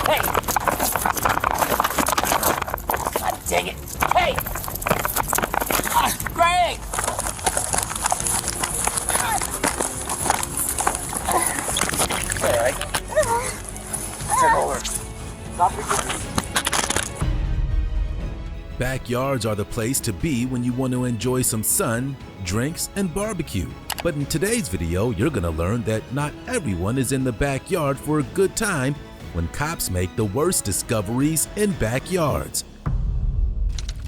Hey! God dang it! Hey! Greg! Alright. Turn over. Stop your... Backyards are the place to be when you want to enjoy some sun, drinks, and barbecue. But in today's video, you're gonna learn that not everyone is in the backyard for a good time when cops make the worst discoveries in backyards.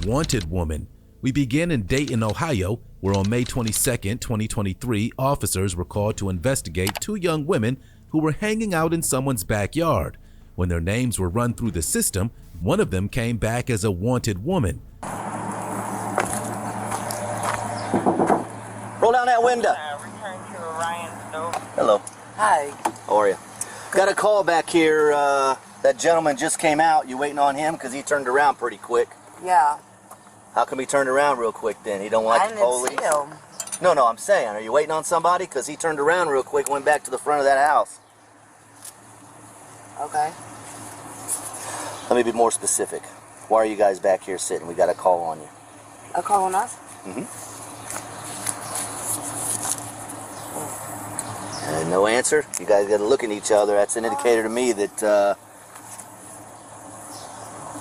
Wanted woman. We begin in Dayton, Ohio, where on May 22, 2023, officers were called to investigate two young women who were hanging out in someone's backyard. When their names were run through the system, one of them came back as a wanted woman. Roll down that window. Return to Orion Stove. Hello. Hi. How are you? Got a call back here. That gentleman just came out. You waiting on him? Because he turned around pretty quick. Yeah. How come he turned around real quick then? He don't like the police? I didn't see him. No, I'm saying, are you waiting on somebody? Because he turned around real quick and went back to the front of that house. Okay. Let me be more specific. Why are you guys back here sitting? We got a call on you. A call on us? No answer? You guys got to look at each other. That's an indicator to me that...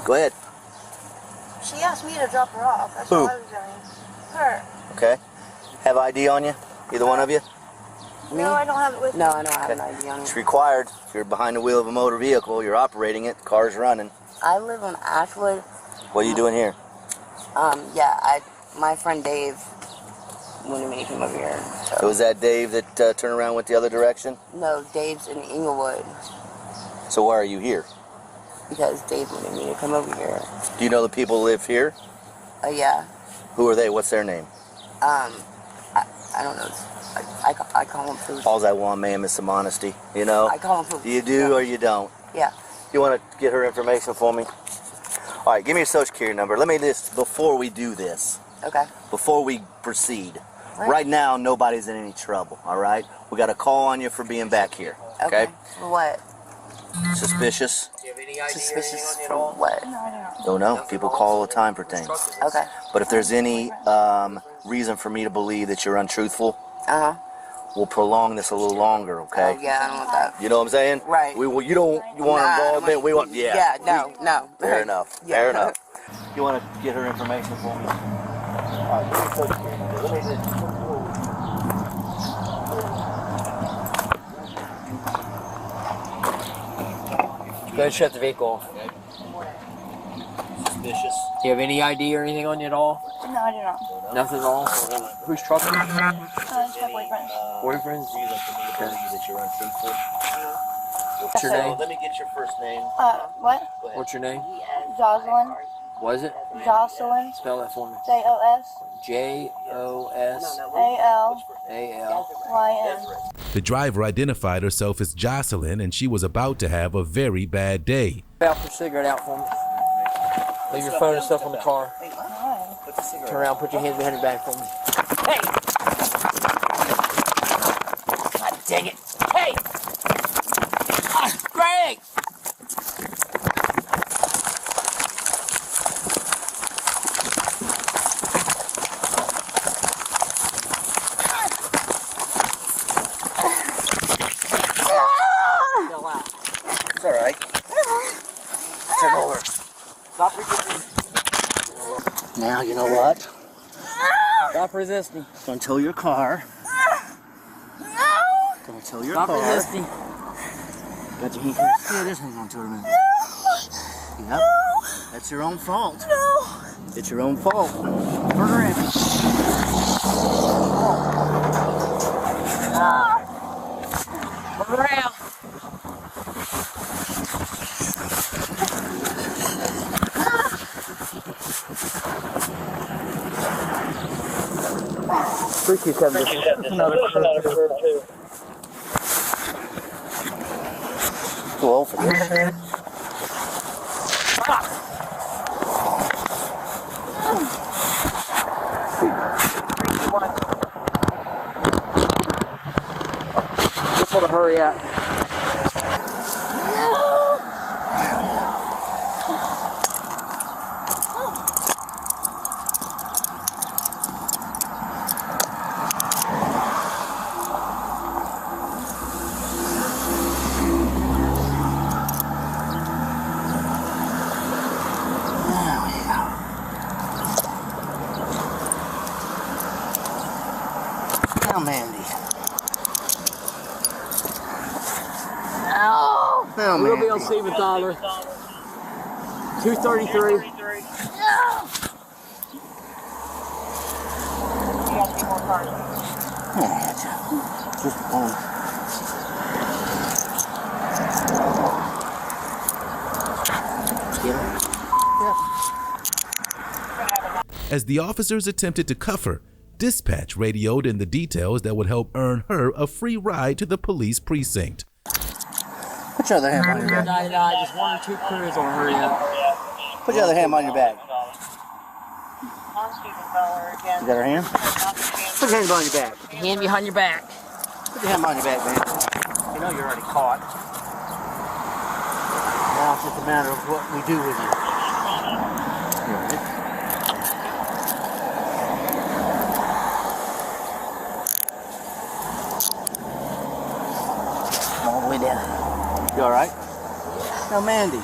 Go ahead. She asked me to drop her off. That's Who? what I was doing. Her. Okay. Have ID on you? Either one of you? Me? No, I don't have it with me. No, I don't have an ID on It's me. required. If you're behind the wheel of a motor vehicle, you're operating it, the car's running. I live on Ashwood. What are you doing here? Yeah, my friend Dave wanted me to come over here. So. Was that Dave that turned around went the other direction? No, Dave's in Inglewood So why are you here? because Dave wanted me to come over here. Do you know the people who live here? Yeah. Who are they? What's their name? I don't know. I call him Food. All I want, ma'am, is some honesty. You know? I call him Food. You do or you don't? Yeah. You want to get her information for me? All right, give me your social security number. Let me just, before we do this, Okay. before we proceed, Right. right now, nobody's in any trouble, all right? We got a call on you for being back here, okay? For what? Suspicious? Suspicious for what? Don't know. People call all the time for things. Okay. But if there's any reason for me to believe that you're untruthful, Uh-huh. we'll prolong this a little longer, okay? Oh, yeah, I don't want that. You know what I'm saying? Right. You want Nah, involvement? We want, yeah. Yeah, no. Fair enough. Yeah. Fair enough. You want to get her information for me? All right, give me social security number. Let me just... Go ahead and shut the vehicle off. Okay. Suspicious. Do you have any ID or anything on you at all? No, I do not. Nothing at all? Whose truck is it? It's my boyfriend's. Boyfriend's? Reason for me to believe that you're untruthful. What's your So, name? let me get your first name. What? Go ahead. What's your name? Jocelyn. What is it? Jocelyn. Spell that for me. Jossalyn. The driver identified herself as Jocelyn, and she was about to have a very bad day. Out your cigarette out for me. Leave your phone and stuff on the car. Turn around, put your hands behind your back for me. Hey! God dang it! Hey! Greg! It's all right. Turn over. Stop resisting. Now, you know what? Stop resisting. Gonna tow your car. Gonna tow your Stop car. resisting. Got your hand. Yeah, this one's gonna tow him in. Yep. That's your own fault. It's your own fault. Turn around. Turn around. Appreciate you coming. Another curve too. Too old for this. Just want to hurry up. We'll be on Siebenthaler. 233. You got 2 more cars. Just one. Get her? As the officers attempted to cuff her, dispatch radioed in the details that would help earn her a free ride to the police precinct. Put your other hand on your back. 99, just 1 or 2 crews on her end. Put your other hand on your back. On Siebenthaler again. You got her hand? Put your hand on your back. Hand behind your back. Put your hand on your back, man. You know you're already caught. Now it's just a matter of what we do with you. You all right? All the way down. You all right? Now, Mandy.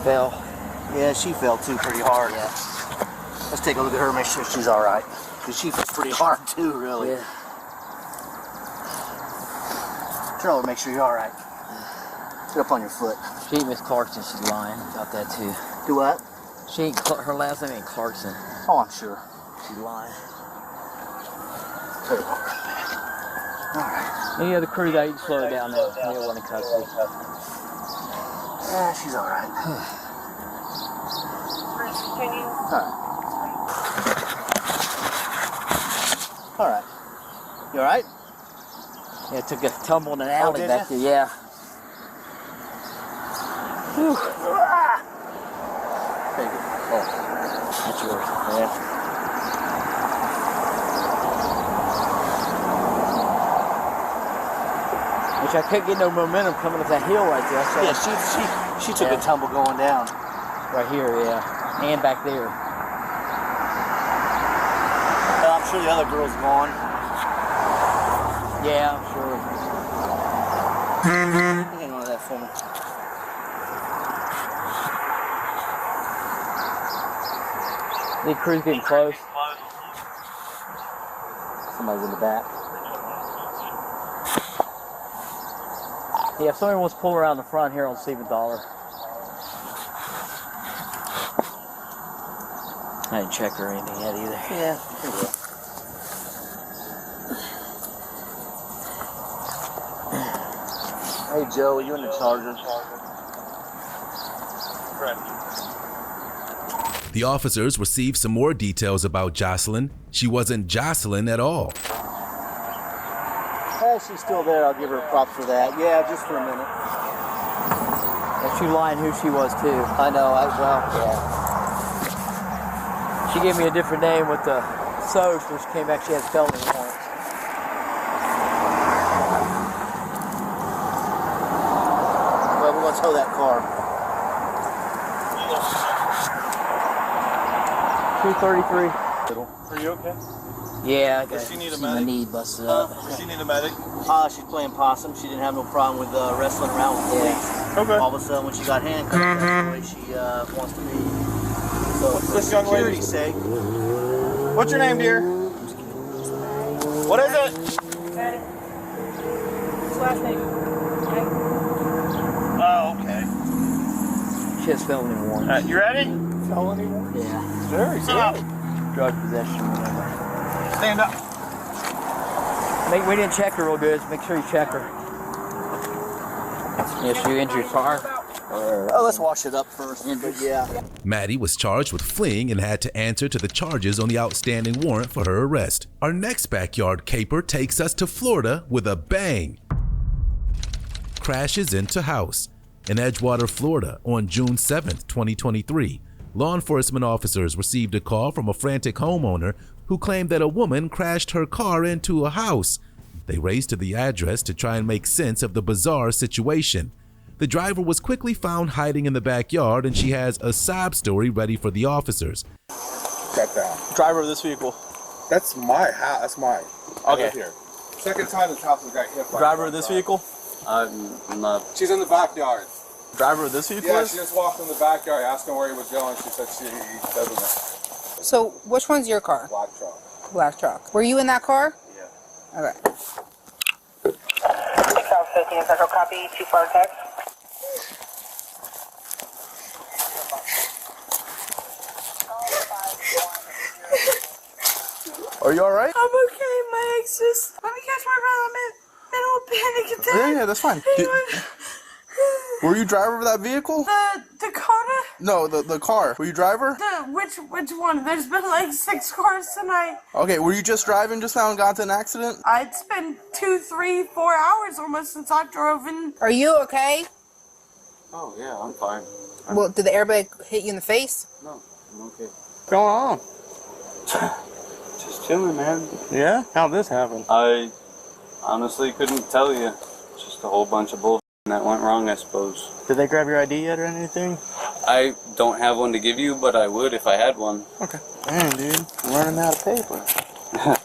Fell. Yeah, she fell too pretty hard. Yeah. Let's take a look at her, make sure she's all right. Because she fell pretty hard too, really. Yeah. Charlie, make sure you're all right. Get up on your foot. She ain't Miss Clarkson, she's lying about that too. Do what? She ain't, her last name ain't Clarkson. Oh, I'm sure. She's lying. Put her over. All right. Any other crew that you can slow it down now. You don't want to custody. Yeah, she's all right. Continue. All right. You all right? Yeah, took a tumble in an alley did back ya? there, yeah. Whew. Take it. Oh, that's yours. Yeah. Which I couldn't get no momentum coming up that hill right there. So Yeah, she took a tumble going down. right here, yeah. And back there. I'm sure the other girl's gone. Yeah, I'm sure. Hang on to that for me. The crew's getting close. Somebody's in the back. Yeah, if somebody wants to pull around the front here on Siebenthaler. I didn't check or anything yet either. Yeah, they will. Hey Joe, are you in the Charger? The officers received some more details about Jocelyn. She wasn't Jocelyn at all. Hey, she's still there. I'll give her props for that. Yeah, just for a minute. And she lying who she was too. I know. Yeah. She gave me a different name with the SOS, when she came back she had felony warrants. Well, we're gonna tow that car. 233. Are you okay? Yeah, I got Does she need a my medic? knee busted up. Does she need a medic? She's playing possum. She didn't have no problem with wrestling around with police. Okay. All of a sudden, when she got handcuffed, that's the way she wants to be. So, What's for this young security's lady? sake. What's your name, dear? What is it? Last name. Oh, okay. She has felony warrants. You ready? Yeah. Very good. Drug possession, whatever. Stand up. We didn't check her real good, so make sure you check her. Yeah, she injured your car. Oh, let's wash it up first. But yeah. Maddie was charged with fleeing and had to answer to the charges on the outstanding warrant for her arrest. Our next backyard caper takes us to Florida with a bang. Crashes into house. In Edgewater, Florida on June 7th, 2023. Law enforcement officers received a call from a frantic homeowner who claimed that a woman crashed her car into a house. They raced to the address to try and make sense of the bizarre situation. The driver was quickly found hiding in the backyard, and she has a sob story ready for the officers. Got that. Driver of this vehicle. That's my house. That's mine. I live here. Second time this house has got hit by Driver of this vehicle. I'm not. She's in the backyard. Driver of this vehicle. Yeah, is? she just walked in the backyard, asked him where he was going. She said she doesn't know. So, which one's your car? Black truck. Black truck. Were you in that car? Yeah. Okay. 6 hours 15 Central copy, 2 fire text. Are you alright? I'm okay. My ex just let me catch my breath. I'm in middle of panic attack. Yeah, that's fine. Were you driver of that vehicle? The Dakota? No, the car. Were you driver? Which one? There's been like 6 cars tonight. Okay, were you just driving just now and got into an accident? It's been 2, 3, 4 hours almost since I drove in. Are you okay? Oh, yeah, I'm fine. Well, did the airbag hit you in the face? No, I'm okay. What's going on? Just chilling, man. Yeah? How'd this happen? I honestly couldn't tell you. Just a whole bunch of bullshit that went wrong, I suppose. Did they grab your ID yet or anything? I don't have one to give you, but I would if I had one. Okay. Dang, dude. Learning how to paper.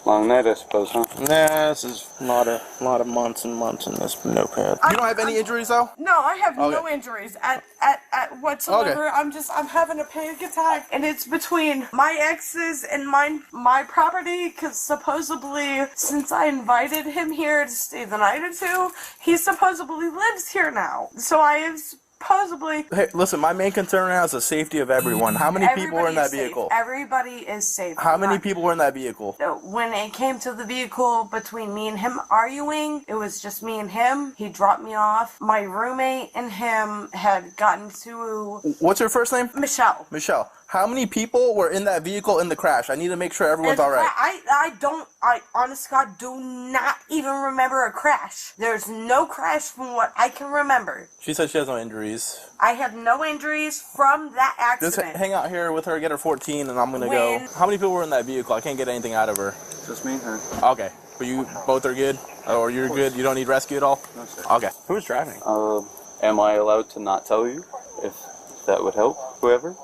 Long night, I suppose, huh? Nah, this is a lot of months and months in this notepad. You don't have any injuries, though? No, I have Okay. no injuries at whatsoever. Okay. I'm having a panic attack, and it's between my exes and my property, because supposedly, since I invited him here to stay the night or 2, he supposedly lives here now. So I have supposedly... Hey, listen, my main concern right now is the safety of everyone. How many people were in that vehicle? Everybody is safe. How many people were in that vehicle? When it came to the vehicle between me and him arguing, it was just me and him. He dropped me off. My roommate and him had gotten to... What's your first name? Michelle. Michelle. How many people were in that vehicle in the crash? I need to make sure everyone's And alright. I honest God, do not even remember a crash. There's no crash from what I can remember. She said she has no injuries. I have no injuries from that Just accident. hang out here with her, get her 14, and I'm gonna go. How many people were in that vehicle? I can't get anything out of her. Just me and her. Okay. But you both are good? Or you're good? You don't need rescue at all? No, sir. Okay. Who was driving? Am I allowed to not tell you? If that would help, whoever?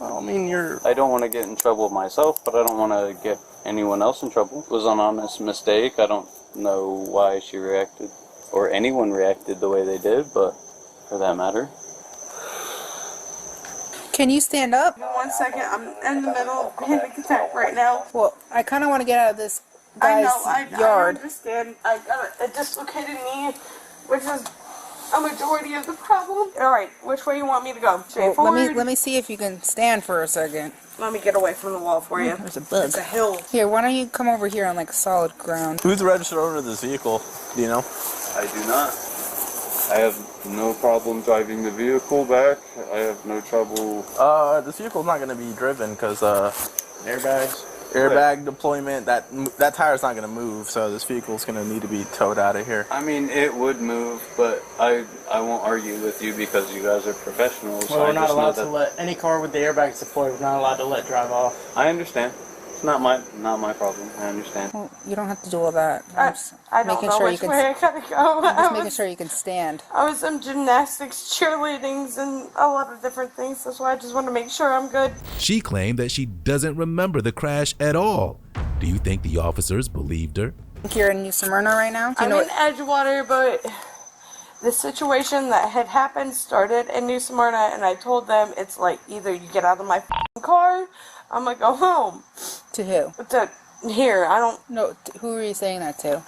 Well, I mean, I don't want to get in trouble myself, but I don't want to get anyone else in trouble. It was an honest mistake. I don't know why she reacted, or anyone reacted the way they did, but for that matter. Can you stand up? 1 second, I'm in the middle of panic attack right now. Well, I kind of want to get out of this guy's I yard. understand. I got a dislocated knee, which is a majority of the problem. Alright, which way you want me to go? Straight Well, forward? let me see if you can stand for a second. Let me get away from the wall for you. There's a bug. It's a hill. Here, why don't you come over here on like solid ground? Who's the registered owner of this vehicle? Do you know? I do not. I have no problem driving the vehicle back. I have no trouble. This vehicle's not going to be driven because airbag deployment, that tire's not going to move, so this vehicle's going to need to be towed out of here. I mean, it would move, but I won't argue with you because you guys are professionals. Well, we're not allowed to let let any car with the airbags deployed. We're not allowed to let drive off. I understand. It's not my problem. I understand. Well, you don't have to do all that. I'm just I don't making know sure which you way I can. gotta go. I'm just making sure you can stand. I was in gymnastics, cheerleadings, and a lot of different things. That's why I just want to make sure I'm good. She claimed that she doesn't remember the crash at all. Do you think the officers believed her? You're in New Smyrna right now? I'm in Edgewater, but the situation that had happened started in New Smyrna, and I told them it's like either you get out of my f***ing car, I'm gonna go home. To who? To here, I don't... No, who are you saying that to?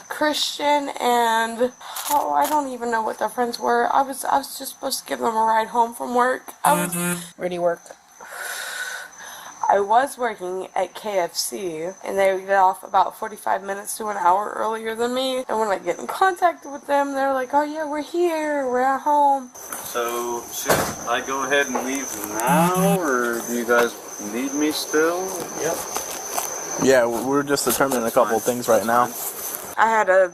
Christian and... Oh, I don't even know what their friends were. I was just supposed to give them a ride home from work. Where do you work? I was working at KFC, and they would get off about 45 minutes to an hour earlier than me. And when I get in contact with them, they're like, oh yeah, we're here, we're at home. So, should I go ahead and leave now, or do you guys need me still? Yep. Yeah, we're just determining a couple of things right now. I had a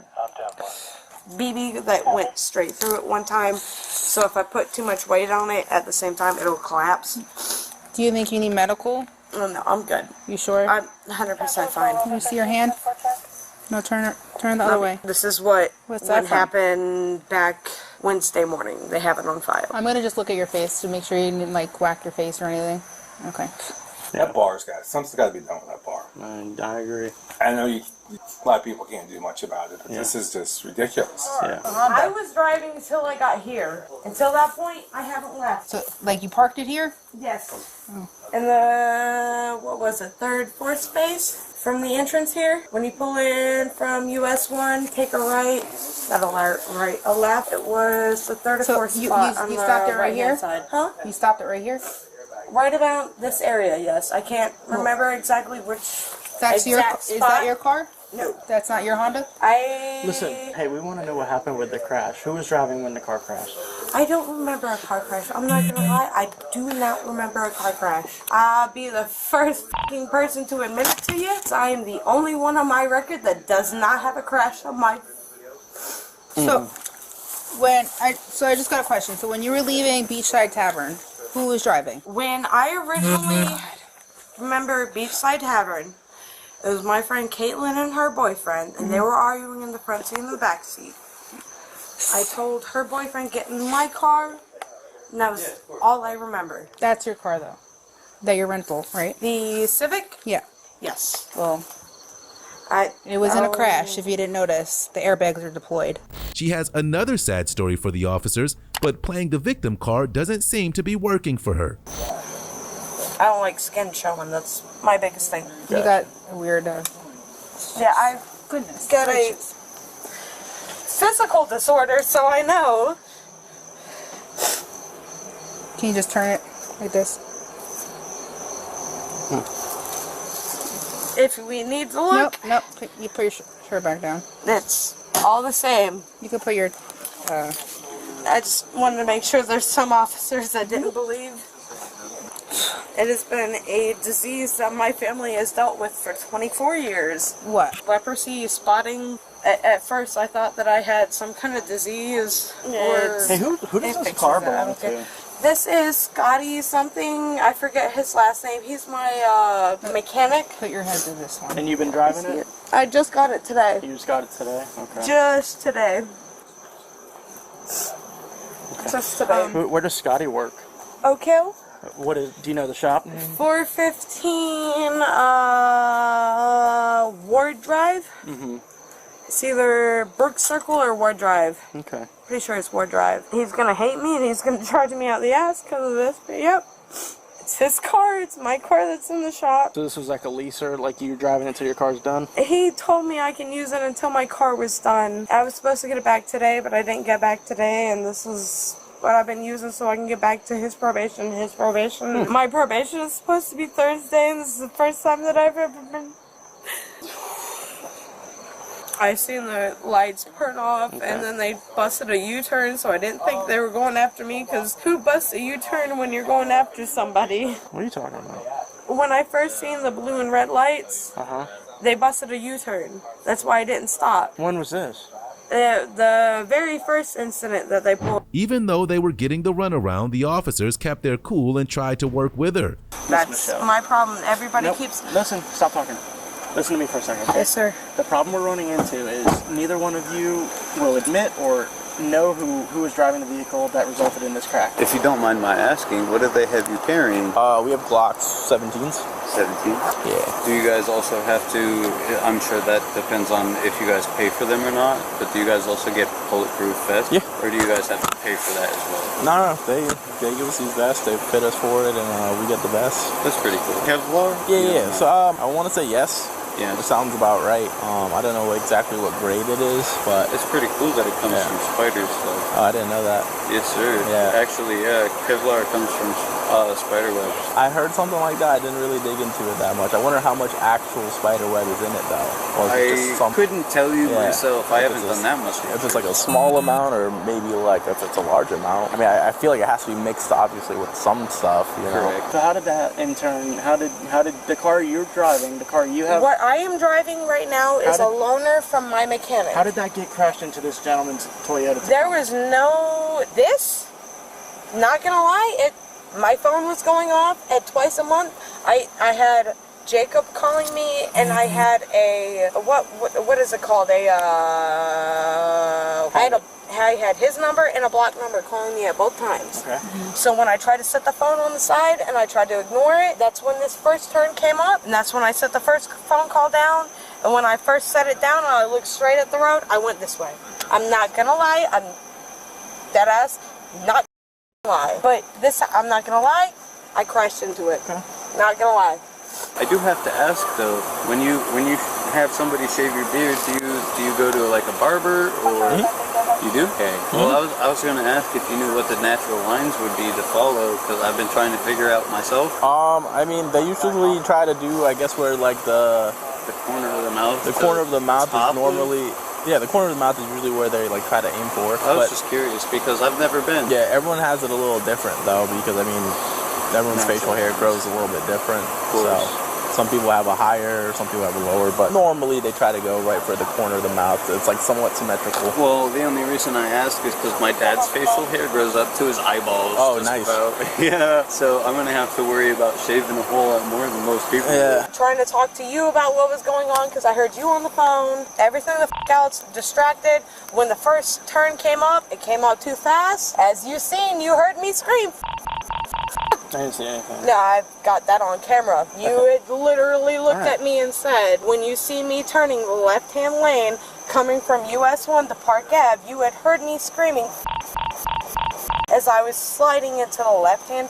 BB that went straight through it one time, so if I put too much weight on it at the same time, it'll collapse. Do you think you need medical? No, I'm good. You sure? I'm 100% fine. Can you see your hand? No, turn the other way. This is what that from? happened back Wednesday morning. They have it on file. I'm gonna just look at your face to make sure you didn't like whack your face or anything. Okay. That bar's something's got to be done with that bar. I agree. I know a lot of people can't do much about it, but this is just ridiculous. Yeah. I was driving until I got here. Until that point, I haven't left. So, like, you parked it here? Yes. In the, what was it, third, fourth space from the entrance here. When you pull in from US 1, take a right, not a right, a left. It was the third or fourth spot on the stopped it right here? side. Huh? You stopped it right here? Right about this area, yes. I can't remember exactly which That's your. exact Is spot. that your car? No. That's not your Honda? Listen, hey, we want to know what happened with the crash. Who was driving when the car crashed? I don't remember a car crash. I'm not gonna lie. I do not remember a car crash. I'll be the first fucking person to admit it to you. I am the only one on my record that does not have a crash on my. So, I just got a question. So when you were leaving Beachside Tavern, who was driving? When I originally remember Beachside Tavern, it was my friend Caitlin and her boyfriend, and they were arguing in the front seat and the back seat. I told her boyfriend, get in my car, and that was all I remember. That's your car, though. That your rental, right? The Civic? Yeah. Yes. Well, it was in a crash, if you didn't notice. The airbags are deployed. She has another sad story for the officers, but playing the victim card doesn't seem to be working for her. I don't like skin showing. That's my biggest thing. You got a weird... Yeah, I've got a physical disorder, so I know. Can you just turn it like this? If we need to look, Nope. You put your shirt back down. it's all the same. You can put your... I just wanted to make sure there's some officers that didn't believe. It has been a disease that my family has dealt with for 24 years. What? Leprosy, spotting. At first, I thought that I had some kind of disease. Hey, who does this car belong to? This is Scotty something. I forget his last name. He's my mechanic. Put your head to this one. And you've been driving it? I just got it today. You just got it today? Okay. Just today. Just today. Where does Scotty work? Oak Hill. Do you know the shop name? 415 Ward Drive. Mm-hmm. It's either Brook Circle or Ward Drive. Okay. Pretty sure it's Ward Drive. He's gonna hate me and he's gonna charge me out the ass because of this, but yep. It's his car, it's my car that's in the shop. So this was like a leaser, like you're driving until your car's done? He told me I can use it until my car was done. I was supposed to get it back today, but I didn't get back today, and this is what I've been using so I can get back to his probation. My probation is supposed to be Thursday, and this is the first time that I've ever been... I seen the lights turn off, and then they busted a U-turn, so I didn't think they were going after me, because who busts a U-turn when you're going after somebody? What are you talking about? When I first seen the blue and red lights, they busted a U-turn. That's why I didn't stop. When was this? The very first incident that they pulled. Even though they were getting the runaround, the officers kept their cool and tried to work with her. That's my problem. Everybody keeps... Listen, stop talking. Listen to me for a second, okay? Yes, sir. The problem we're running into is neither one of you will admit or know who was driving the vehicle that resulted in this crash. If you don't mind my asking, what did they have you carrying? We have Glocks 17s. 17? Yeah. Do you guys also have to, I'm sure that depends on if you guys pay for them or not, but do you guys also get bulletproof vests? Yeah. Or do you guys have to pay for that as well? No, they give us these vests, they fit us for it, and we get the vests. That's pretty cool. Kevlar? Yeah. So I want to say yes. Yeah. It sounds about right. I don't know exactly what grade it is, but... It's pretty cool that it comes from spiders, so... Oh, I didn't know that. Yes, sir. Yeah. Actually, yeah, Kevlar comes from spider webs. I heard something like that. I didn't really dig into it that much. I wonder how much actual spider web is in it, though. Or is it just couldn't tell you myself. I haven't done that much. If it's like a small amount, or maybe like if it's a large amount. I mean, I feel like it has to be mixed, obviously, with some stuff, you know. Correct. So how did that, in turn, how did the car you're driving, the car you have... What I am driving right now is a loaner from my mechanic. How did that get crashed into this gentleman's Toyota? There was no... This? Not gonna lie, my phone was going off at twice a month. I had Jacob calling me, and I had a... What is it called? I had his number and a block number calling me at both times. Okay. So when I tried to set the phone on the side and I tried to ignore it, that's when this first turn came up, and that's when I set the first phone call down. And when I first set it down and I looked straight at the road, I went this way. I'm not gonna lie, I'm dead ass not gonna lie. But this, I'm not gonna lie, I crashed into it. Okay. Not gonna lie. I do have to ask though, when you have somebody shave your beard, do you go to like a barber or you do? Okay. Well, I was going to ask if you knew what the natural lines would be to follow, because I've been trying to figure out myself. I mean, they usually try to do, I guess, where like the The corner of the mouth. The corner of the mouth is top normally. Yeah, the corner of the mouth is usually where they like try to aim for. I was just curious because I've never been. Yeah, everyone has it a little different though, because I mean, everyone's facial hair grows a little bit different. So some people have a higher, some people have a lower, but normally they try to go right for the corner of the mouth. It's like somewhat symmetrical. Well, the only reason I ask is because my dad's facial hair grows up to his eyeballs. Oh, nice. Yeah, so I'm gonna have to worry about shaving a whole lot more than most people. Yeah. Trying to talk to you about what was going on because I heard you on the phone. Everything the else distracted. When the first turn came up, it came up too fast. As you seen, you heard me scream. I didn't see anything. No, I've got that on camera. You had literally looked at me and said, when you see me turning the left-hand lane coming from US 1 to Park Ave, you had heard me screaming as I was sliding into the left-hand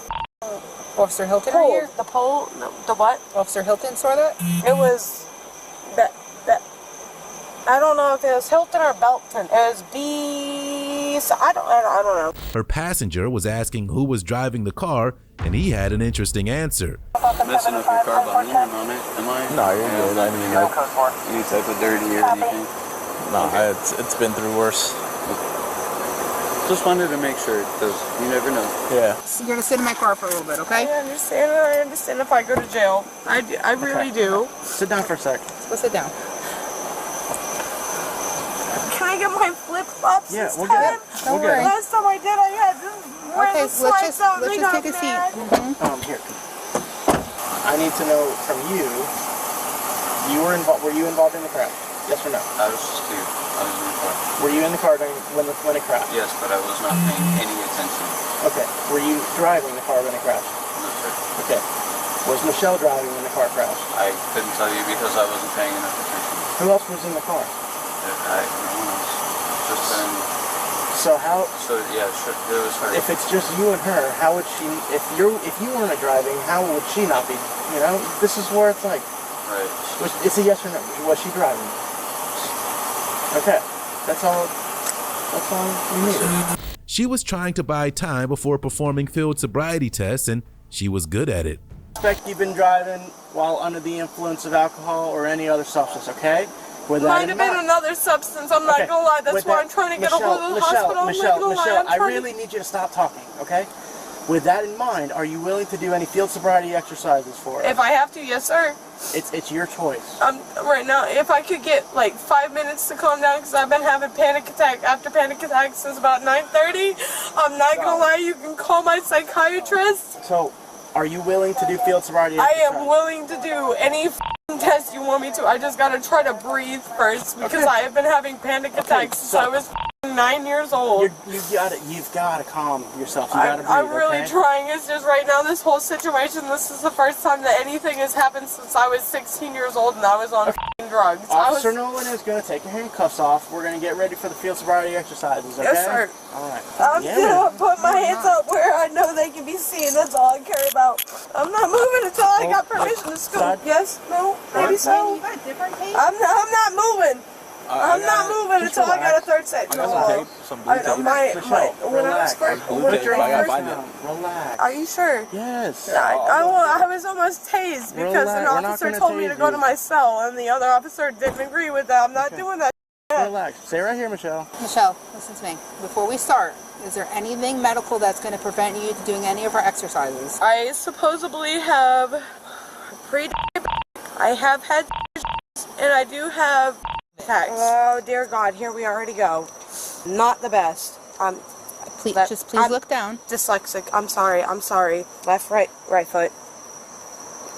Officer Hilton pole. right here? The pole? No, the what? Officer Hilton saw that? It was that I don't know if it was Hilton or Belton. It was B. So I don't know. Her passenger was asking who was driving the car, and he had an interesting answer. Messing up your car by leaning on it, am I? No, you're good. I mean, like, any type of dirty or anything? no, it's been through worse. Just wanted to make sure, because you never know. Yeah. So you're gonna sit in my car for a little bit, okay? I understand if I go to jail. I really do. Sit down for a sec. Go sit down. Can I get my flip-flops this we'll time? get it. We'll get it. Last time I did, I had to wear Okay, the slides out. let's They just got take a seat. mad. Here. I need to know from you. Were you involved in the crash? Yes or no? I was just here. I was in the car. Were you in the car when it crashed? Yes, but I was not paying any attention. Okay. Were you driving the car when it crashed? No, sir. Okay. Was Michelle driving when the car crashed? I couldn't tell you because I wasn't paying enough attention. Who else was in the car? No one else. Just then. So how? So yeah, sure, it was her. If it's just you and her, how would she? If you weren't driving, how would she not be? You know, this is where it's like. Right. It's a yes or no. Was she driving? Okay. That's all we need. She was trying to buy time before performing field sobriety tests, and she was good at it. Expect you've been driving while under the influence of alcohol or any other substance, okay? Might have been another substance, I'm not gonna lie. That's why I'm trying to get a hold of the hospital. Michelle, I really need you to stop talking, okay? With that in mind, are you willing to do any field sobriety exercises for us? If I have to, yes, sir. It's your choice. Right now, if I could get like 5 minutes to calm down, because I've been having panic attack after panic attack since about 9:30. I'm not gonna lie, you can call my psychiatrist. So, are you willing to do field sobriety I exercises? am willing to do any test you want me to. I just gotta try to breathe first because I have been having panic attacks since I was 9 years old. You've gotta calm yourself. You gotta breathe, I'm really okay? trying. It's just right now, this whole situation, this is the first time that anything has happened since I was 16 years old and I was on drugs. Officer Nolan is going to take your handcuffs off. We're going to get ready for the field sobriety exercises, okay? Yes, sir. All right. I'm gonna put my hands up where I know they can be seen. That's all I care about. I'm not moving until I got permission to scoot. Yes? No? Maybe so? I'm not moving. I'm not moving until I got a third set. Relax. Are you sure? Yes. I was almost tased because an officer told me to go to my cell and the other officer didn't agree with that. I'm not doing that. Relax. Stay right here, Michelle. Michelle, listen to me. Before we start, is there anything medical that's going to prevent you doing any of our exercises? I supposedly have I have had and I do have attacks. Oh dear God, here we already go. Not the best. Please look down. Dyslexic. I'm sorry. Left, right foot.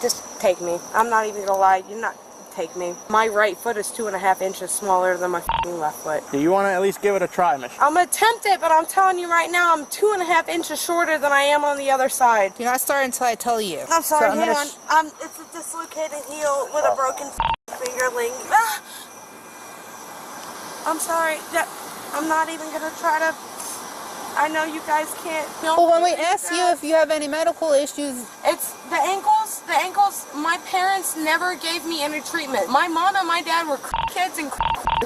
Just take me. I'm not even gonna lie. You're not. Take me. My right foot is 2.5 inches smaller than my left foot. Do you want to at least give it a try, Michelle? I'm gonna attempt it, but I'm telling you right now, I'm 2.5 inches shorter than I am on the other side. You're not starting until I tell you. I'm sorry, hang on. It's a dislocated heel with a broken fingerling. Ah! I'm sorry. I'm not even gonna try to. I know you guys can't. Well, when we asked you if you have any medical issues, it's the ankles. The ankles. My parents never gave me any treatment. My mom and my dad were kids and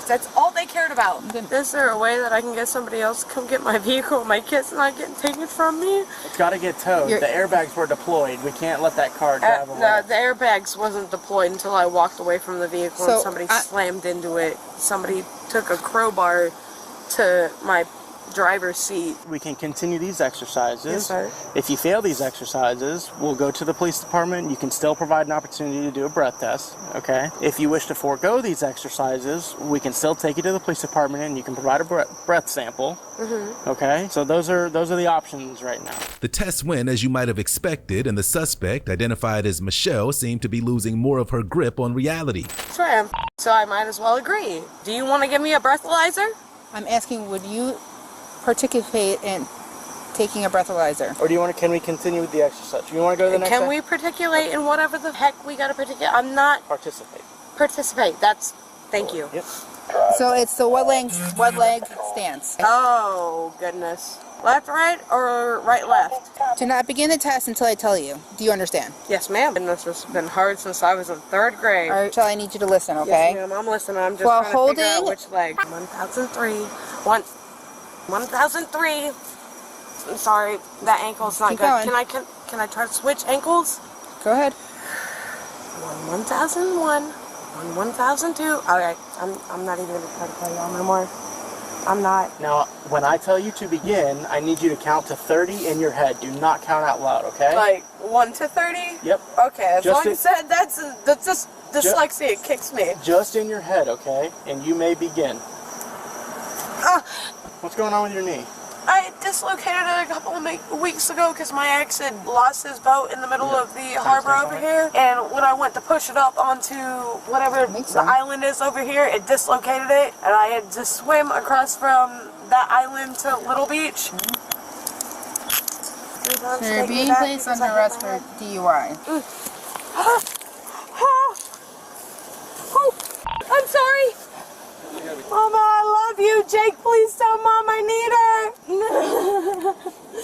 that's all they cared about. Is there a way that I can get somebody else to come get my vehicle? My kid's not getting taken from me. It's got to get towed. The airbags were deployed. We can't let that car drive away. No, the airbags wasn't deployed until I walked away from the vehicle and somebody slammed into it. Somebody took a crowbar to my driver's seat. We can continue these exercises. Yes, sir. If you fail these exercises, we'll go to the police department. You can still provide an opportunity to do a breath test, okay? If you wish to forego these exercises, we can still take you to the police department and you can provide a breath sample, okay? So those are the options right now. The tests went as you might have expected, and the suspect, identified as Michelle, seemed to be losing more of her grip on reality. That's right, so I might as well agree. Do you want to give me a breathalyzer? I'm asking, would you participate in taking a breathalyzer? Or do you want to, can we continue with the exercise? Do you want to go to the next Can we particulate in whatever the heck we got to particulate? I'm not... Participate. That's... Thank you. Yep. So it's the one leg stance. Oh, goodness. Left, right, or right, left? Do not begin the test until I tell you. Do you understand? Yes, ma'am. And this has been hard since I was in 3rd grade. All right, Michelle, I need you to listen, okay? Yes, ma'am. I'm listening. I'm just While trying to figure out which leg. 1003. 1003. I'm sorry, that ankle's not Keep good. going. Can I try to switch ankles? Go ahead. 1001. 1002. All right, I'm not even gonna try to tell y'all no more. I'm not. Now, when I tell you to begin, I need you to count to 30 in your head. Do not count out loud, okay? Like 1 to 30? Yep. Okay, as long as that's just dyslexia. It kicks me. Just in your head, okay? And you may begin. What's going on with your knee? I dislocated it a couple of weeks ago because my ex had lost his boat in the middle of the harbor over here. And when I went to push it up onto whatever the island is over here, it dislocated it. And I had to swim across from that island to Little Beach. So you're being placed under arrest for DUI. I'm sorry. Mama, I love you. Jake, please tell Mom I need her.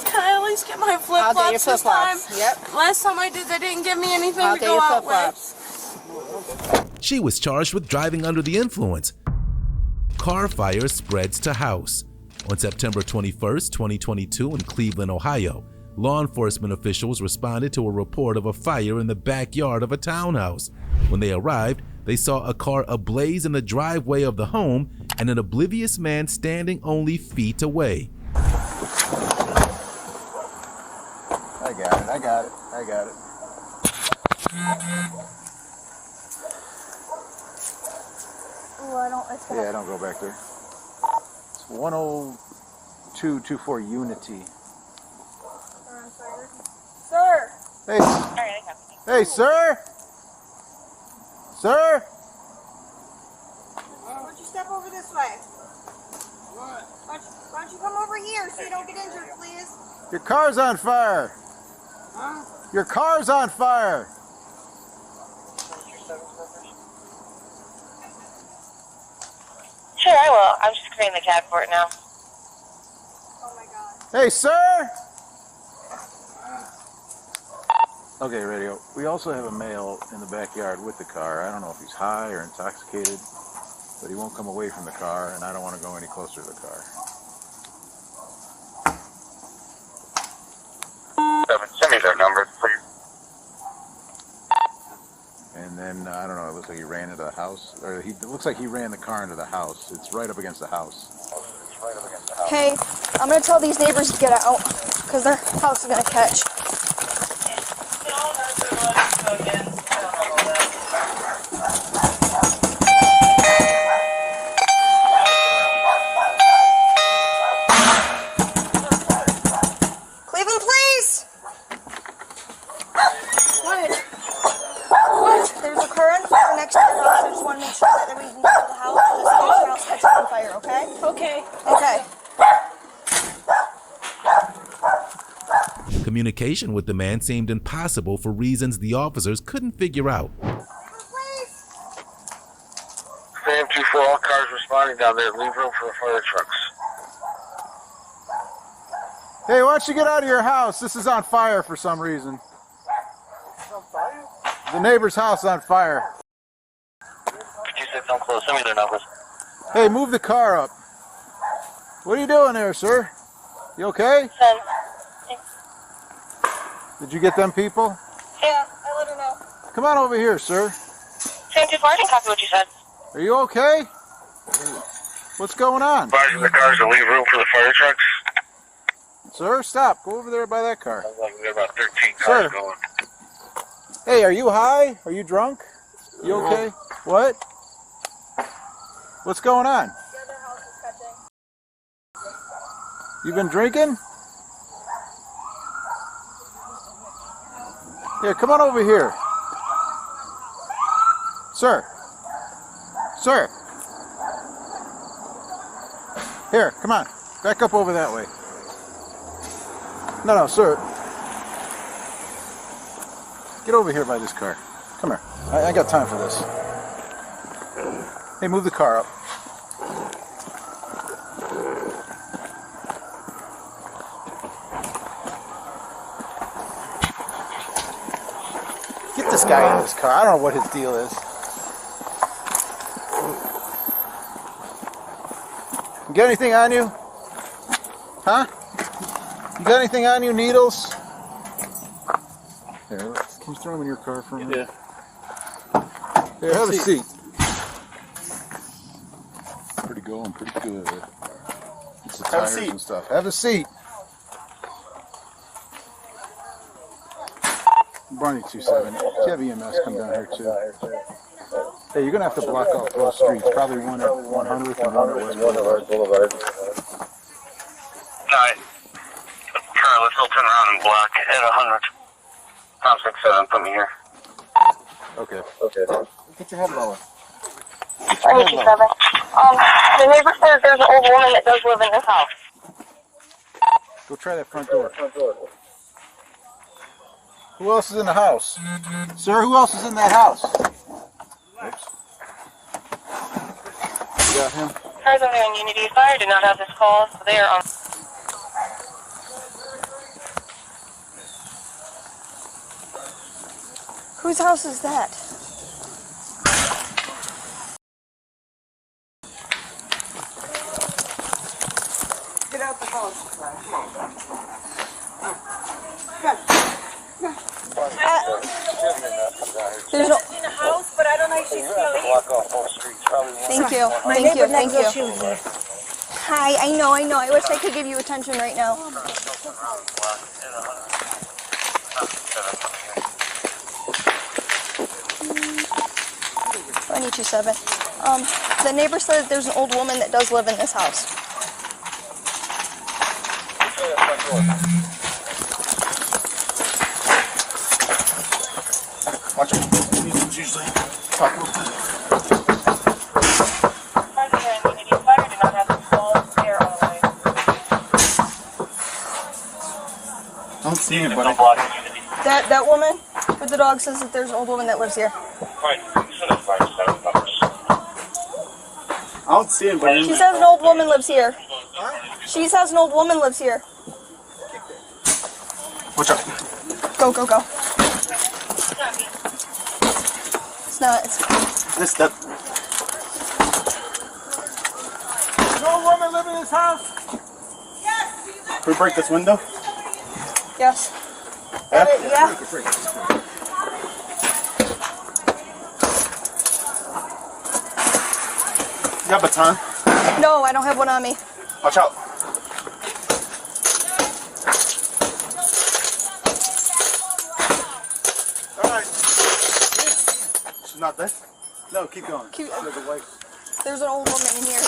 Can I at least get my flip-flops this time? Yep. Last time I did, they didn't give me anything I'll to get go your out with. flip-flops. She was charged with driving under the influence. Car fire spreads to house. On September 21st, 2022 in Cleveland, Ohio, law enforcement officials responded to a report of a fire in the backyard of a townhouse. When they arrived, they saw a car ablaze in the driveway of the home and an oblivious man standing only feet away. I got it. Yeah, don't go back there. It's 10224 Unity. Sir. Hey, sir. Sir. Why don't you step over this way? Why don't you come over here so you don't get injured, please? Your car's on fire. Huh? Your car's on fire. Sure, I will. I'm just creating the cab for it now. Oh my God. Hey, sir. Okay, radio. We also have a male in the backyard with the car. I don't know if he's high or intoxicated, but he won't come away from the car, and I don't want to go any closer to the car. Send me their number, please. And then, I don't know, it looks like he ran into the house, or it looks like he ran the car into the house. It's right up against the house. Hey, I'm gonna tell these neighbors to get out, because their house is gonna catch. Cleveland Police! What? There's a car on fire next to the house. I just want to make sure that we can get to the house and this house catches on fire, okay? Okay. Communication with the man seemed impossible for reasons the officers couldn't figure out. Sam 2-4, all cars responding down there. Leave room for the fire trucks. Hey, why don't you get out of your house? This is on fire for some reason. On fire? The neighbor's house is on fire. 56 on close. Send me their numbers. Hey, move the car up. What are you doing there, sir? You okay? Did you get them people? Yeah, I let her know. Come on over here, sir. Same to I didn't copy what you said. Are you okay? What's going on? Advising the cars to leave room for the fire trucks. Sir, stop. Go over there by that car. Sounds like we got about 13 cars Sir. going. Hey, are you high? Are you drunk? You okay? What? What's going on? You been drinking? Here, come on over here. Sir. Sir. Here, come on. Back up over that way. No, sir. Get over here by this car. Come here. I got time for this. Hey, move the car up. Get this guy in this car. I don't know what his deal is. You got anything on you? Huh? You got anything on you? Needles? Here, can you throw them in your car for me? Yeah. Here, have a seat. Pretty going, pretty good. It's the tires and stuff. Have a seat. Barney 27. If you have EMS, come down here too. Hey, you're gonna have to block off both streets. Probably one at 100th and one at West Boulevard. Alright. Sure, let's all turn around and block at 100. Tom 67, put me here. Okay. Get your head lower. I need you, Trevor. The neighbor says there's an old woman that does live in this house. Go try that front door. Who else is in the house? Sir, who else is in that house? Oops. You got him? Cars over on Unity Fire did not have this call, so they are on. Whose house is that? Get out the house. There's no. In the house, but I don't know if she's still in. Block off both streets. Probably one. Thank you. Hi, I know. I wish I could give you attention right now. 227. The neighbor said there's an old woman that does live in this house. Watch it. He's usually talking about that. I don't see anybody. That woman with the dog says that there's an old woman that lives here. I don't see anybody. She says an old woman lives here. She says an old woman lives here. Watch out. Go. It's not. This step. Is an old woman living in this house? Yes. Can we break this window? Yes. Yeah? Yeah. You got a baton? No, I don't have one on me. Watch out. Alright. She's not there? No, keep going. There's an old woman in here.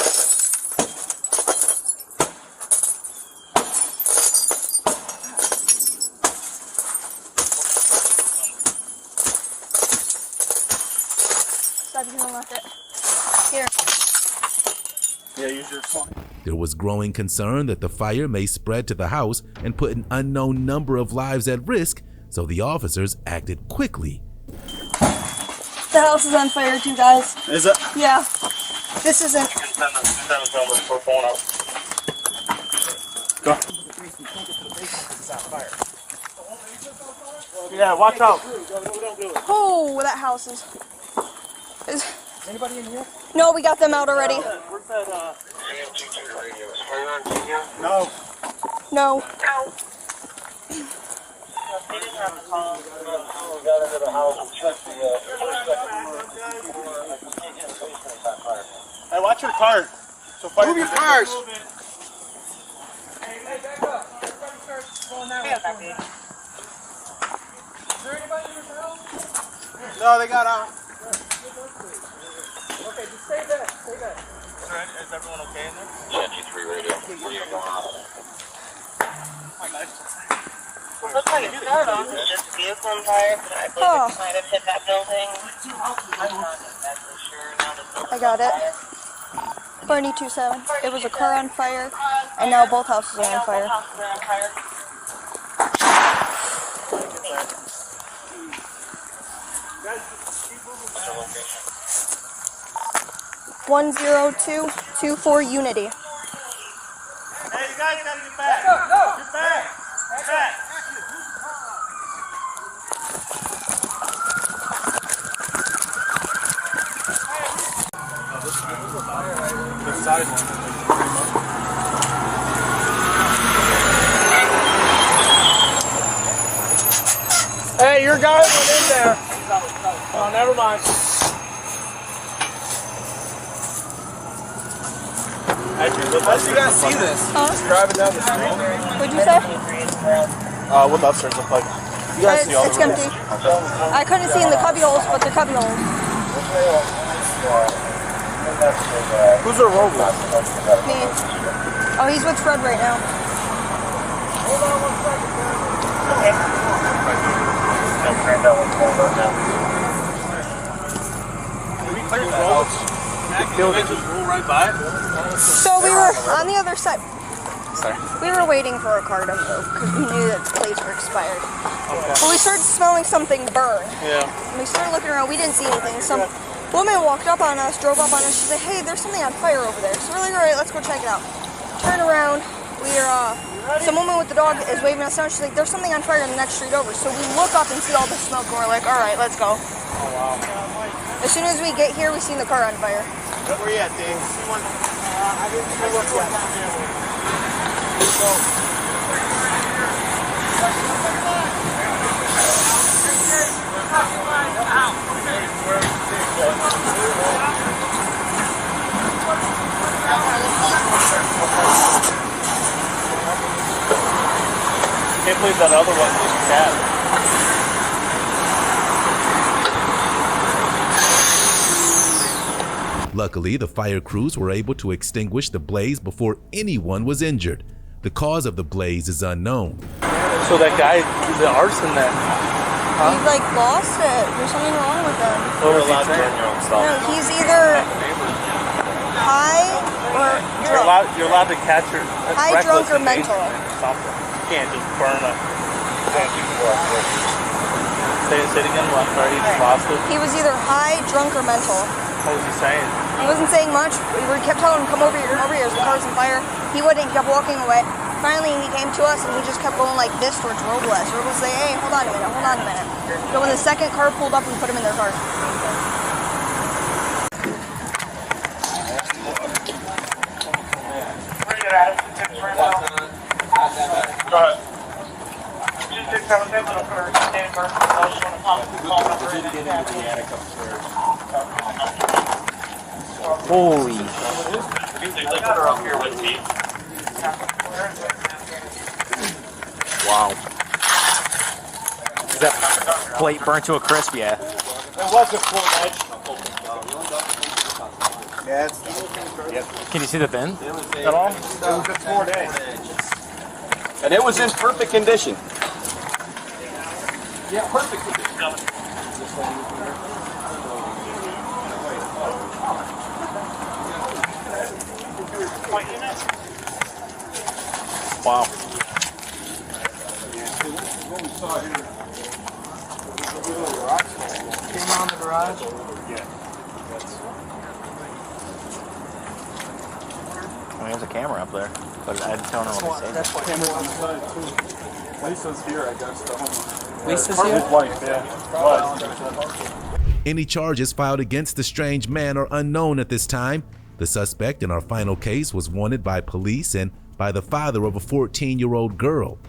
Stop, you don't left it. Here. Yeah, use your phone. There was growing concern that the fire may spread to the house and put an unknown number of lives at risk, so the officers acted quickly. The house is on fire too, guys. Is it? Yeah. This isn't. Go. Yeah, watch out. Oh, that house is. Anybody in here? No, we got them out already. Where's that, No. No. Hey, watch your car. So fire. Move your cars. No, they got out. Okay, just stay back. Stay back. Is everyone okay in there? Yeah, G3 radio. Where you going on? Well, looks like it started on just vehicle on fire, but I believe it might have hit that building. I'm not exactly sure now that I got it. Barney 27. It was a car on fire, and now both houses are on fire. 10224 Unity. Hey, you guys gotta get back. Go. Get back. Get back. This side one. Hey, your guy went in there. Oh, never mind. How did you guys see this? Driving down the street? What'd you say? What the upstairs look like? You guys see all It's the empty. I couldn't see in the cubby holes, but they're cubby holes. Who's their road with? Me. Oh, he's with Fred right now. So we were on the other side. Sorry. We were waiting for a car to move because we knew that the plates were expired. Okay. But we started smelling something burn. Yeah. And we started looking around. We didn't see anything. Some woman walked up on us, drove up on us. She said, "Hey, there's something on fire over there." So we're like, "All right, let's go check it out." Turn around. Some woman with the dog is waving us down. She's like, "There's something on fire in the next street over." So we look up and see all the smoke, and we're like, "All right, let's go." Oh, wow. As soon as we get here, we seen the car on fire. Where you at, Dave? I didn't look yet. Can't believe that other one was cat. Luckily, the fire crews were able to extinguish the blaze before anyone was injured. The cause of the blaze is unknown. So that guy, the arson that... He like lost it. There's something wrong with him. What was he saying? No, he's either high or drunk. You're allowed to catch her. High, drunk, or mental. Something. You can't just burn a... Say it again, what? Or he just lost it? He was either high, drunk, or mental. What was he saying? He wasn't saying much. We kept telling him, "Come over here, the car's on fire." He wouldn't, he kept walking away. Finally, he came to us and we just kept going like this towards Robles. Robles say, "Hey, hold on a minute. So when the second car pulled up, we put him in their car. Where you at? 267. Go ahead. 2677 for Stanford. I just want to call number. Holy. They got her up here with me. Wow. Is that plate burnt to a crisp? Yeah. It was a full edge. Yeah. Can you see the bin At all? It was a 4 day. And it was in perfect condition. Yeah, perfect condition. Wow. Came on the garage? I mean, there's a camera up there, but I don't know what to say. That's what camera's on the side, too. Lisa's here, I guess. Lisa's here? His wife, yeah. Any charges filed against the strange man are unknown at this time. The suspect in our final case was wanted by police and by the father of a 14-year-old girl.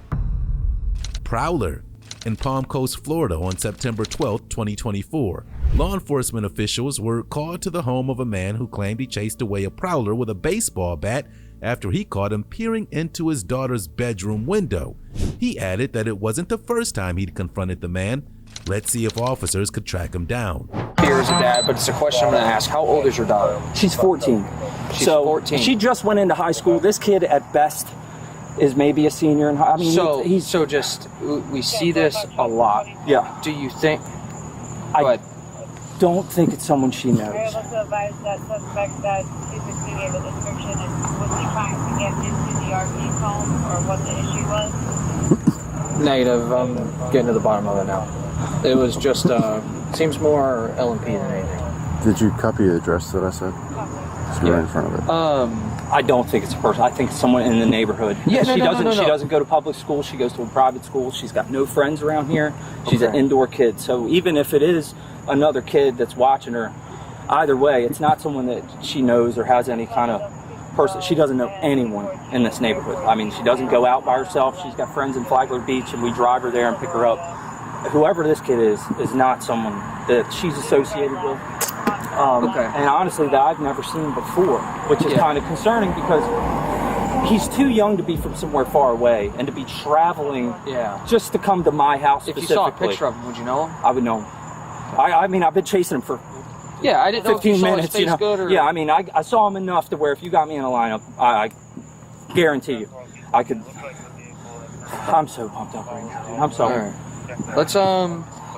Prowler. In Palm Coast, Florida on September 12, 2024. Law enforcement officials were called to the home of a man who claimed he chased away a prowler with a baseball bat after he caught him peering into his daughter's bedroom window. He added that it wasn't the first time he'd confronted the man. Let's see if officers could track him down. Here's dad, but it's a question I'm going to ask. How old is your daughter? She's 14. She's so 14. She just went into high school. This kid at best is maybe a senior in high. I mean, we see this a lot. Yeah. Do you think? I don't think it's someone she knows. We're able to advise that suspect that he's exceeding the description and was he trying to get into the RV's home or what the issue was? Negative. I'm getting to the bottom of it now. It was just seems more L&P than anything. Did you copy the address that I said? It's right in front of it. I don't think it's a person. I think it's someone in the neighborhood. Yeah, She no. doesn't go to public school. She goes to a private school. She's got no friends around here. She's an indoor kid. So even if it is another kid that's watching her, either way, it's not someone that she knows or has any kind of person. She doesn't know anyone in this neighborhood. I mean, she doesn't go out by herself. She's got friends in Flagler Beach, and we drive her there and pick her up. Whoever this kid is not someone that she's associated with. And honestly, that I've never seen before, which is kind of concerning because he's too young to be from somewhere far away and to be traveling just to come to my house specifically. If you saw a picture of him, would you know him? I would know him. I mean, I've been chasing him for I didn't know 15 if you saw minutes. his face good or... Yeah, I mean, I saw him enough to where if you got me in a lineup, I guarantee you, I could. I'm so pumped up right now, dude. I'm sorry.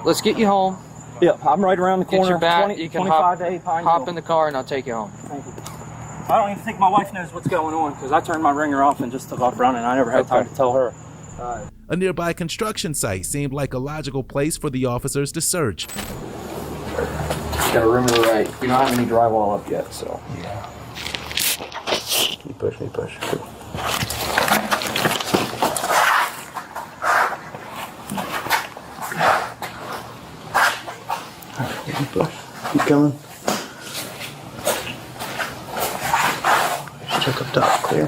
Let's get you home. Yeah, I'm right around the corner. Get your bat. 20, You can 25 hop in the car and I'll take you home. Thank you. I don't even think my wife knows what's going on because I turned my ringer off and just took off running. I never had time to tell her. A nearby construction site seemed like a logical place for the officers to search. Got a room to the right. We don't have any drywall up yet, so. Yeah. You push. Keep coming. Just check up top. Clear.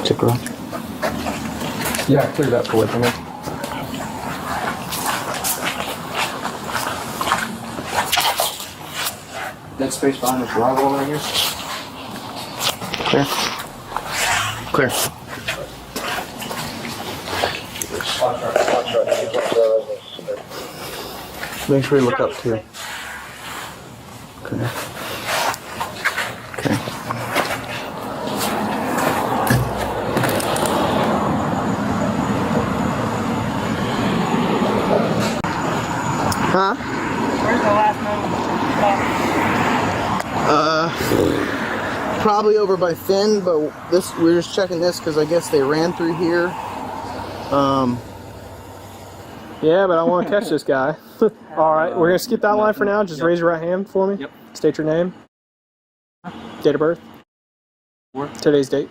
Check around. Yeah, clear that away from me. That space behind the drywall right here. Clear. Make sure you look up too. Okay. Huh? Where's the last moment? Probably over by Finn, but we're just checking this because I guess they ran through here. Yeah, but I want to catch this guy. All right, we're gonna skip that line for now. Just raise your right hand for me. Yep. State your name. Date of birth. Today's date.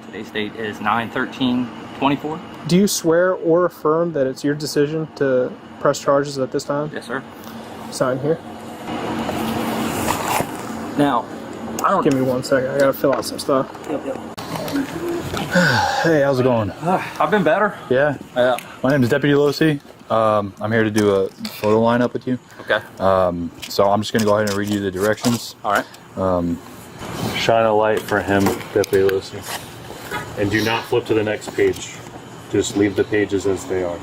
Today's date is 9/13/24. Do you swear or affirm that it's your decision to press charges at this time? Yes, sir. Sign here. Now, give me 1 second. I gotta fill out some stuff. Hey, how's it going? I've been better. Yeah? Yeah. My name is Deputy Losi. I'm here to do a photo lineup with you. Okay. So I'm just going to go ahead and read you the directions. All right. Shine a light for him, Deputy Losi. And do not flip to the next page. Just leave the pages as they are.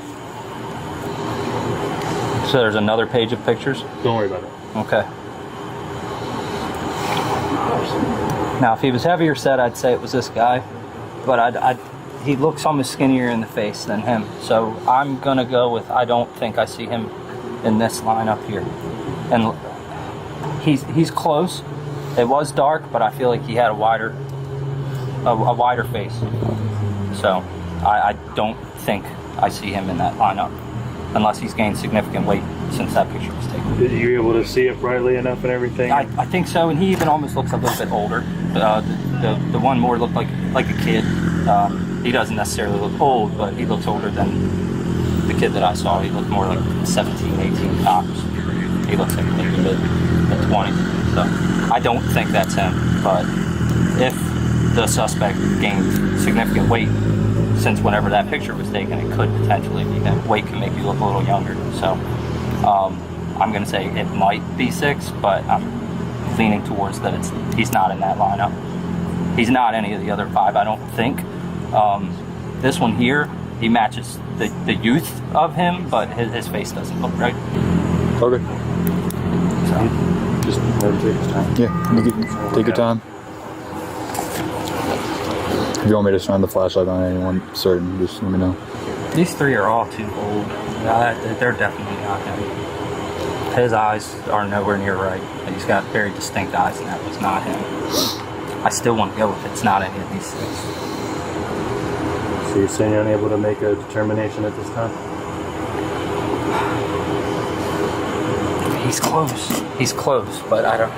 So there's another page of pictures? Don't worry about it. Okay. Now, if he was heavier set, I'd say it was this guy. But he looks almost skinnier in the face than him. So I'm going to go with, I don't think I see him in this line up here. And he's close. It was dark, but I feel like he had a wider face. So I don't think I see him in that lineup, unless he's gained significant weight since that picture was taken. Are you able to see it brightly enough and everything? I think so, and he even almost looks a little bit older. The one more looked like a kid. He doesn't necessarily look old, but he looks older than the kid that I saw. He looked more like 17, 18 tops. He looks like maybe mid-20s. So I don't think that's him, but if the suspect gained significant weight since whenever that picture was taken, it could potentially be him. Weight can make you look a little younger. So I'm going to say it might be 6, but I'm leaning towards that he's not in that lineup. He's not any of the other 5, I don't think. This one here, he matches the youth of him, but his face doesn't look right. Okay. So just let him take his time. Yeah, take your time. If you want me to shine the flashlight on anyone certain, just let me know. These 3 are all too old. They're definitely not him. His eyes are nowhere near right. He's got very distinct eyes, and that was not him. I still want to go with it's not any of these 6. So you're saying you're unable to make a determination at this time? He's close. He's close, but I don't...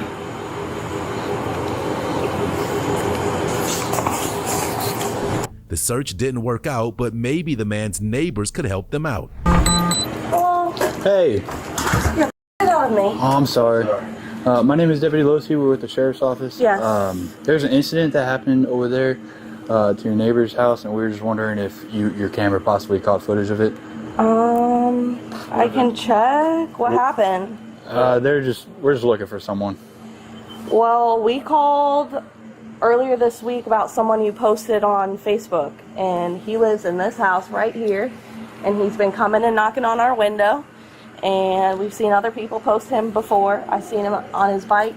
The search didn't work out, but maybe the man's neighbors could help them out. Hello. Hey. Get out of me. Oh, I'm sorry. My name is Deputy Losi. We're with the Sheriff's Office. Yes. There's an incident that happened over there to your neighbor's house, and we were just wondering if your camera possibly caught footage of it. I can check. What happened? We're just looking for someone. Well, we called earlier this week about someone you posted on Facebook, and he lives in this house right here, and he's been coming and knocking on our window, and we've seen other people post him before. I've seen him on his bike.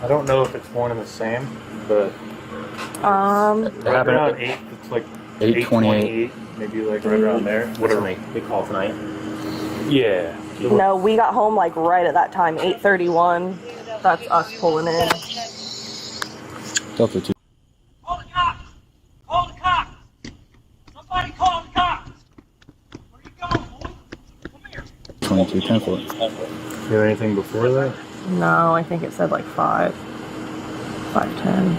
I don't know if it's one and the same, but It right happened around at 8, it's like 8:28. maybe like right around there. Whatever. We called tonight. Yeah. No, we got home like right at that time, 8:31. That's us pulling in. Delta 2. Call the cops! Call the cops! Somebody call the cops! Where you going, boy? Come here. 22, 10 foot. You have anything before that? No, I think it said like 5. 5:10.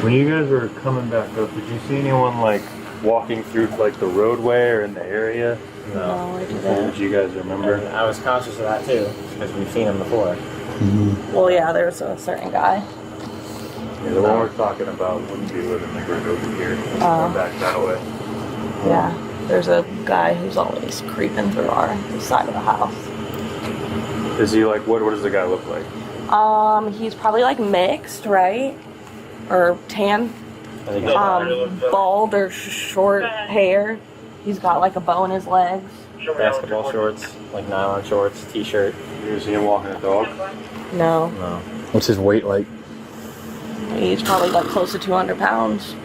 When you guys were coming back up, did you see anyone like walking through like the roadway or in the area? No, I didn't. Did you guys remember? And I was conscious of that too, because we've seen him before. Well, yeah, there's a certain guy. Yeah, the one we're talking about wouldn't be living like right over here. Going back that way. Yeah, there's a guy who's always creeping through our side of the house. Is he like, what does the guy look like? He's probably like mixed, right? Or tan. Bald or short hair. He's got like a bow in his legs. Basketball shorts, like nylon shorts, t-shirt. You ever see him walking a dog? No. No. What's his weight like? He's probably like close to 200 pounds.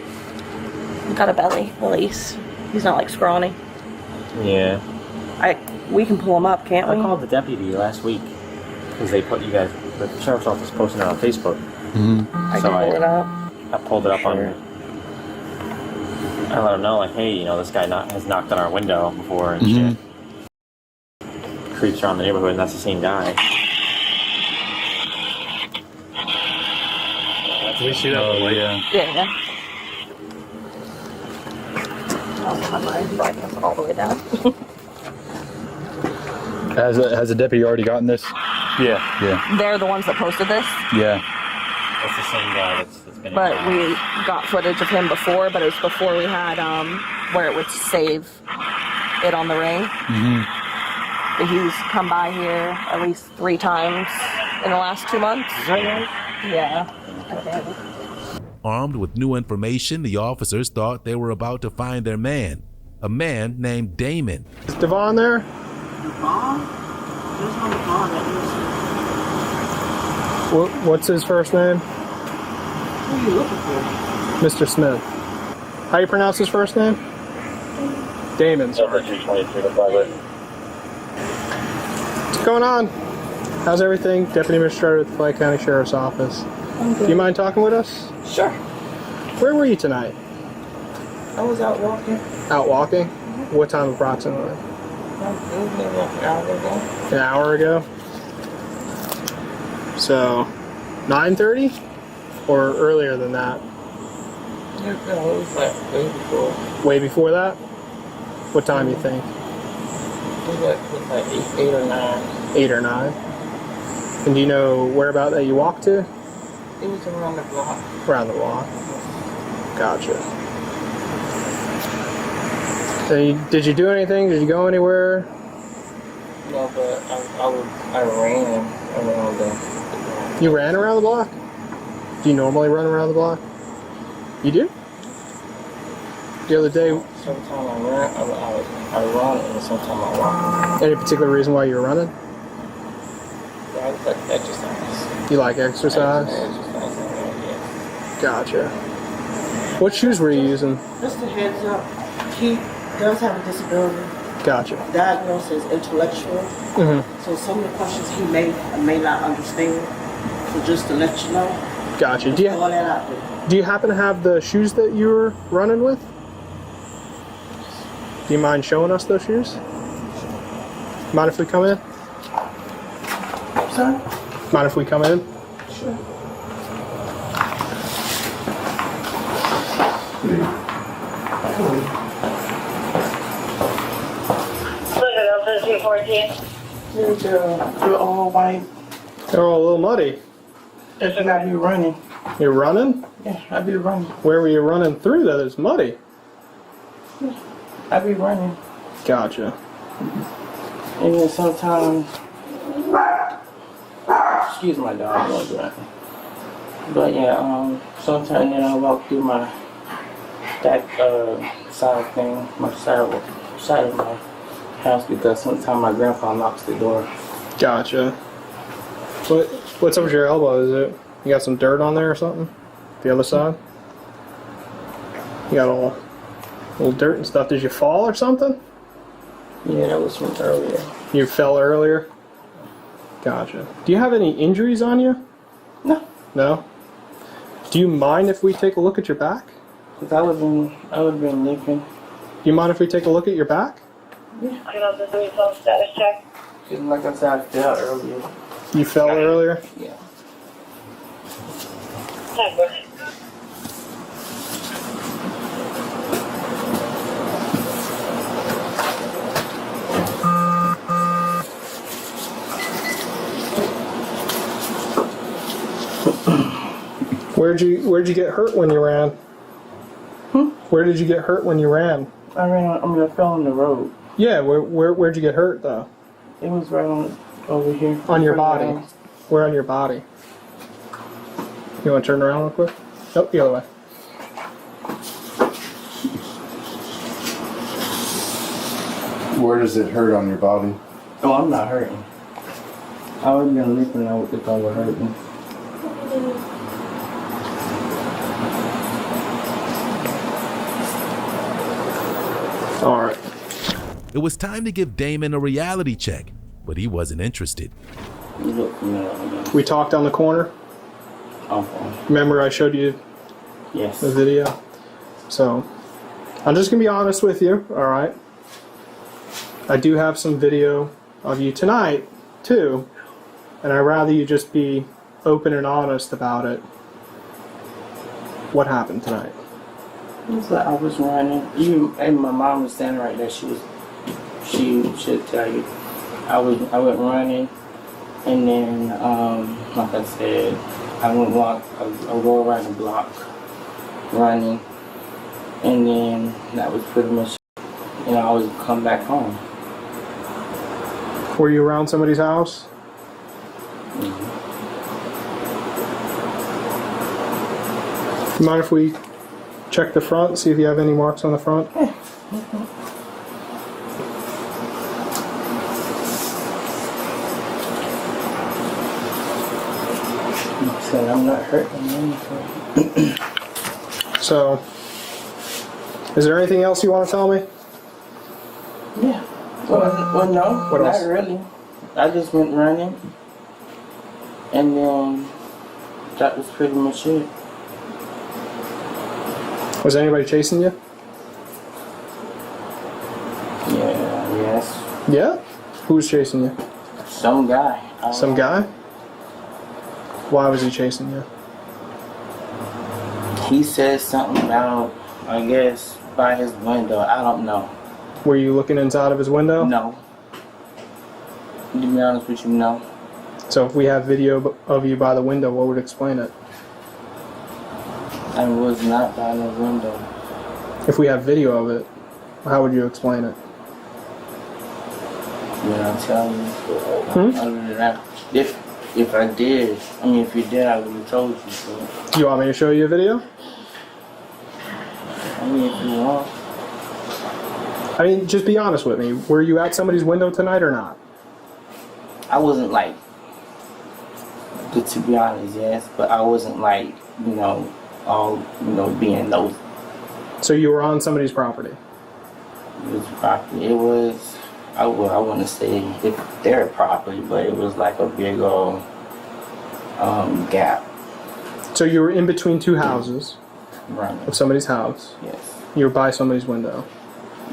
He's got a belly, at least. He's not like scrawny. Yeah. We can pull him up, can't we? I called the deputy last week because they put you guys, the sheriff's office posted it on Facebook. I can pull it up. I pulled it up on. I let him know, like, hey, this guy has knocked on our window before and shit. Creeps around the neighborhood, and that's the same guy. Can we see that? Yeah. Yeah. I'll have my brightness all the way down. Has the deputy already gotten this? Yeah. Yeah. They're the ones that posted this. Yeah. That's the same guy that's been. But we got footage of him before, but it was before we had where it would save it on the ring. But he's come by here at least 3 times in the last 2 months. Is that right? Yeah. Okay. Armed with new information, the officers thought they were about to find their man, a man named Damon. Is Devon there? Devon? There's no Devon that lives What's his first name? here. Who are you looking for? Mr. Smith. How do you pronounce his first name? Damon. Sorry. What's going on? How's everything? Deputy Administrator with the Flagg County Sheriff's Office. Do you mind talking with us? Sure. Where were you tonight? I was out walking. Out walking? What time approximately? An hour ago? So, 9:30? or earlier than that? No, it was like way before. Way before that? What time you think? It was like 8 or 9. 8 or 9. And do you know whereabout that you walked to? It was around the block. Around the block. Gotcha. And did you do anything? Did you go anywhere? No, but I ran around the. You ran around the block? Do you normally run around the block? You do? The other day. Sometimes I run, and sometimes I walk. Any particular reason why you're running? Yeah, I just like exercise. You like exercise? Gotcha. What shoes were you using? Just a heads up, he does have a disability. Gotcha. Diagnosed as intellectual. Mm-hmm. So some of the questions he may or may not understand. So just to let you know. Gotcha. Do you happen to have the shoes that you were running with? Do you mind showing us those shoes? Mind if we come in? Sorry? Mind if we come in? Sure. They're all white. They're all a little muddy. That's when I be running. You're running? Yeah, I be running. Where were you running through that it's muddy? I be running. Gotcha. And then sometimes, excuse my dog, like that. But yeah, sometimes I walk through that side thing, my side of my house because sometimes my grandpa knocks the door. Gotcha. What's up with your elbow? Is it you got some dirt on there or something? The other side? You got a little dirt and stuff. Did you fall or something? Yeah, that was from earlier. You fell earlier? Gotcha. Do you have any injuries on you? No. No? Do you mind if we take a look at your back? Cause I would have been limping. Do you mind if we take a look at your back? Yeah. I got the result status check. Cause like I said, I fell earlier. You fell earlier? Yeah. Where'd you get hurt when you ran? Where did you get hurt when you ran? I fell on the road. Yeah, where'd you get hurt though? It was right over here. On your body? Where on your body? You want to turn around real quick? Nope, the other way. Where does it hurt on your body? Oh, I'm not hurting. I would have been limping if I were hurting. Alright. It was time to give Damon a reality check, but he wasn't interested. We talked on the corner. Okay. Remember I showed you the video? So, I'm just going to be honest with you, alright? I do have some video of you tonight, too, and I'd rather you just be open and honest about it. What happened tonight? It was like I was running. And my mom was standing right there. She should tell you. I went running, and then like I said, I go around the block running, and then that was pretty much. I was come back home. Were you around somebody's house? You mind if we check the front, see if you have any marks on the front? So I'm not hurting anything. So, is there anything else you want to tell me? Yeah. Well, no, What not else? really. I just went running, and then that was pretty much it. Was anybody chasing you? Yeah, yes. Yeah? Who was chasing you? Some guy. Some guy? Why was he chasing you? He said something about, I guess, by his window. I don't know. Were you looking inside of his window? No. To be honest with you, no. So if we have video of you by the window, what would explain it? I was not by the window. If we have video of it, how would you explain it? When I tell you, other than that, if I did, I mean, if you did, I would have told you. So. You want me to show you a video? I mean, if you want. I mean, just be honest with me. Were you at somebody's window tonight or not? I wasn't like, to be honest, yes, but I wasn't like, you know, all, you know, being nosy. So you were on somebody's property? It was property. It was, I wouldn't say if their property, but it was like a big old gap. So you were in between two houses Right. of somebody's house? Yes. You were by somebody's window?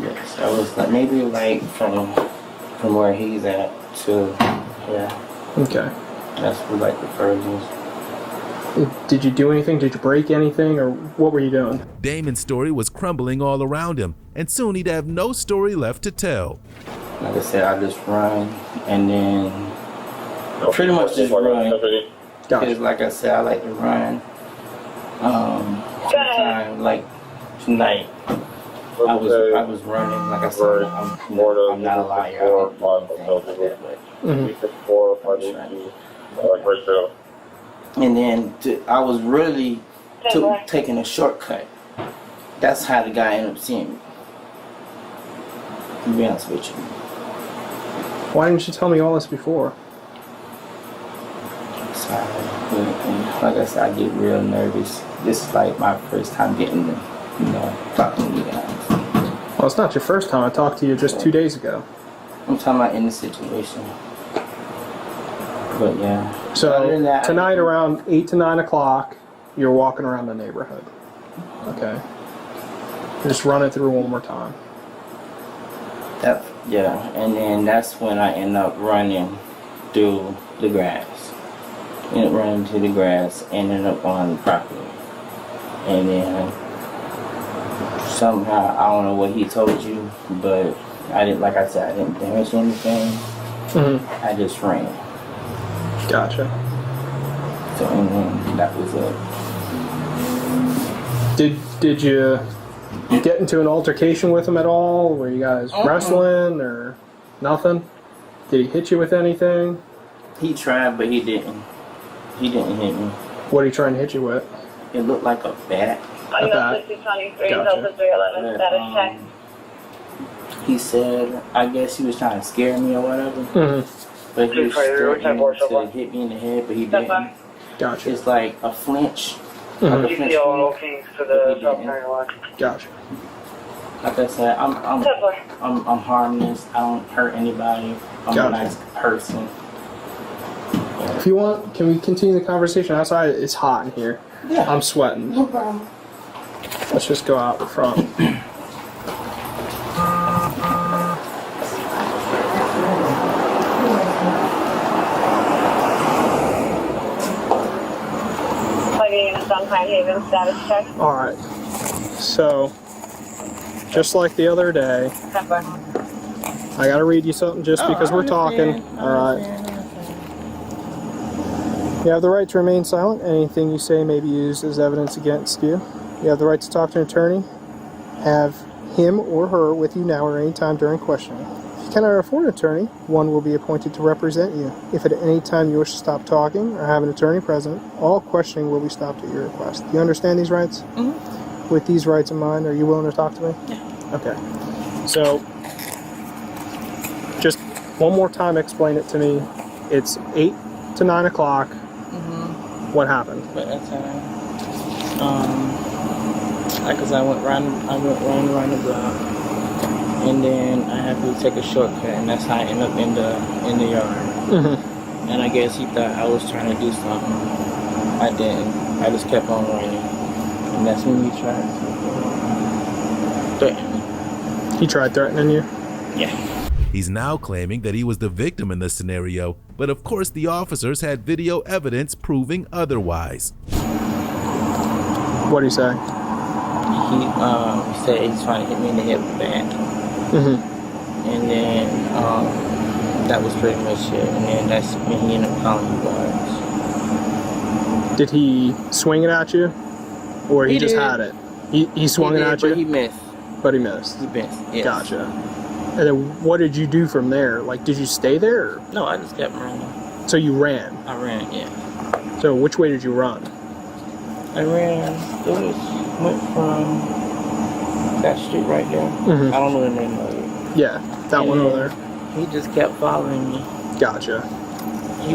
Yes. I was like, maybe like from where he's at to, yeah. Okay. That's where like the furthest. Did you do anything? Did you break anything? Or what were you doing? Damon's story was crumbling all around him, and soon he'd have no story left to tell. Like I said, I just run, and then pretty much just run. Because like I said, I like to run. Sometime, like tonight, I was running. Like I said, I'm not a liar. I don't do anything like that, and then I was really taking a shortcut. That's how the guy ended up seeing me. To be honest with you. Why didn't you tell me all this before? Sorry. Like I said, I get real nervous. This is like my first time getting to, you know, talking to you guys. Well, it's not your first time. I talked to you just 2 days ago. I'm talking about in the situation. But yeah. So tonight around 8 to 9 o'clock, you're walking around the neighborhood. Okay. Just run it through one more time. Yeah, and then that's when I end up running through the grass. Ended up running through the grass, ended up on the property. And then somehow, I don't know what he told you, but I didn't, like I said, I didn't damage anything. I just ran. Gotcha. So, and then that was it. Did you get into an altercation with him at all? Were you guys wrestling or nothing? Did he hit you with anything? He tried, but he didn't. He didn't hit me. What are you trying to hit you with? It looked like a bat. A bat. Gotcha. He said, I guess he was trying to scare me or whatever. But he was threatening to hit me in the head, but he didn't. Gotcha. It's like a flinch. Mhm. Like a flinch Gotcha. Like I said, I'm harmless. I don't hurt anybody. I'm a nice person. If you want, can we continue the conversation outside? It's hot in here. Yeah. I'm sweating. No problem. Let's just go out front. Alright. So, just like the other day, I gotta read you something just because we're talking. Alright. You have the right to remain silent. Anything you say may be used as evidence against you. You have the right to talk to an attorney. Have him or her with you now or any time during questioning. If you cannot afford an attorney, one will be appointed to represent you. If at any time you wish to stop talking or have an attorney present, all questioning will be stopped at your request. Do you understand these rights? Mm-hmm. With these rights in mind, are you willing to talk to me? Yeah. Okay. So, just one more time explain it to me. It's 8 to 9 o'clock. What happened? But that's because I went running around the block, and then I had to take a shortcut, and that's how I ended up in the yard. And I guess he thought I was trying to do something. I didn't. I just kept on running, and that's when he tried to threaten me. He tried threatening you? Yeah. He's now claiming that he was the victim in this scenario, but of course the officers had video evidence proving otherwise. What did he say? He said he's trying to hit me in the head with a bat. And then that was pretty much it. And then that's when he ended up calling you guys. Did he swing it at you? Or he just did. had it? He swung it at you? But he missed. But he missed? He missed, yes. Gotcha. And then what did you do from there? Like, did you stay there? Or? No, I just kept running. So you ran? I ran, yeah. So which way did you run? I ran, went from that street right there. I don't know the name of it. Yeah, that one over there. He just kept following me. Gotcha. He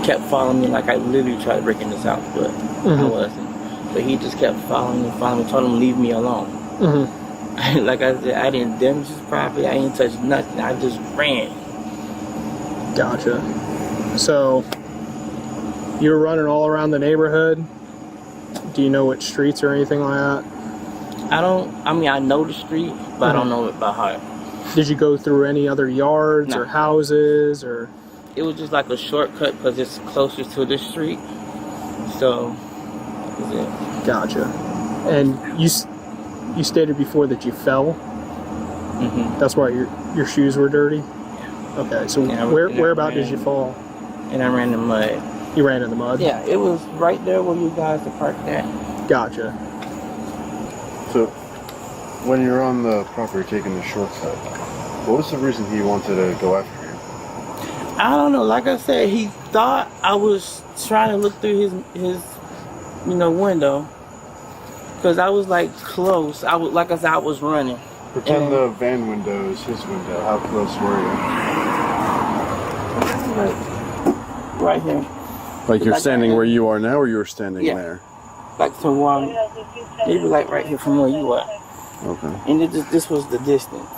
kept following me like I literally tried breaking this house, but I wasn't. But he just kept following me, told him leave me alone. Like I said, I didn't damage his property, I didn't touch nothing, I just ran. Gotcha. So, you were running all around the neighborhood? Do you know which streets or anything like that? I know the street, but I don't know it by heart. Did you go through any other yards or houses or? It was just like a shortcut because it's closer to the street. So, that's it. Gotcha. And you stated before that you fell? That's why your shoes were dirty? Okay, so whereabout did you fall? And I ran in the mud. You ran in the mud? Yeah, it was right there where you guys are parked at. Gotcha. So, when you're on the property taking the shortcut, what was the reason he wanted to go after you? I don't know. Like I said, he thought I was trying to look through his window. Because I was like close. I was running. Pretend the van window is his window. How close were you? Right here. Like you're standing where you are now, or you were standing there? Like from one, maybe like right here from where you are. Okay. And this was the distance.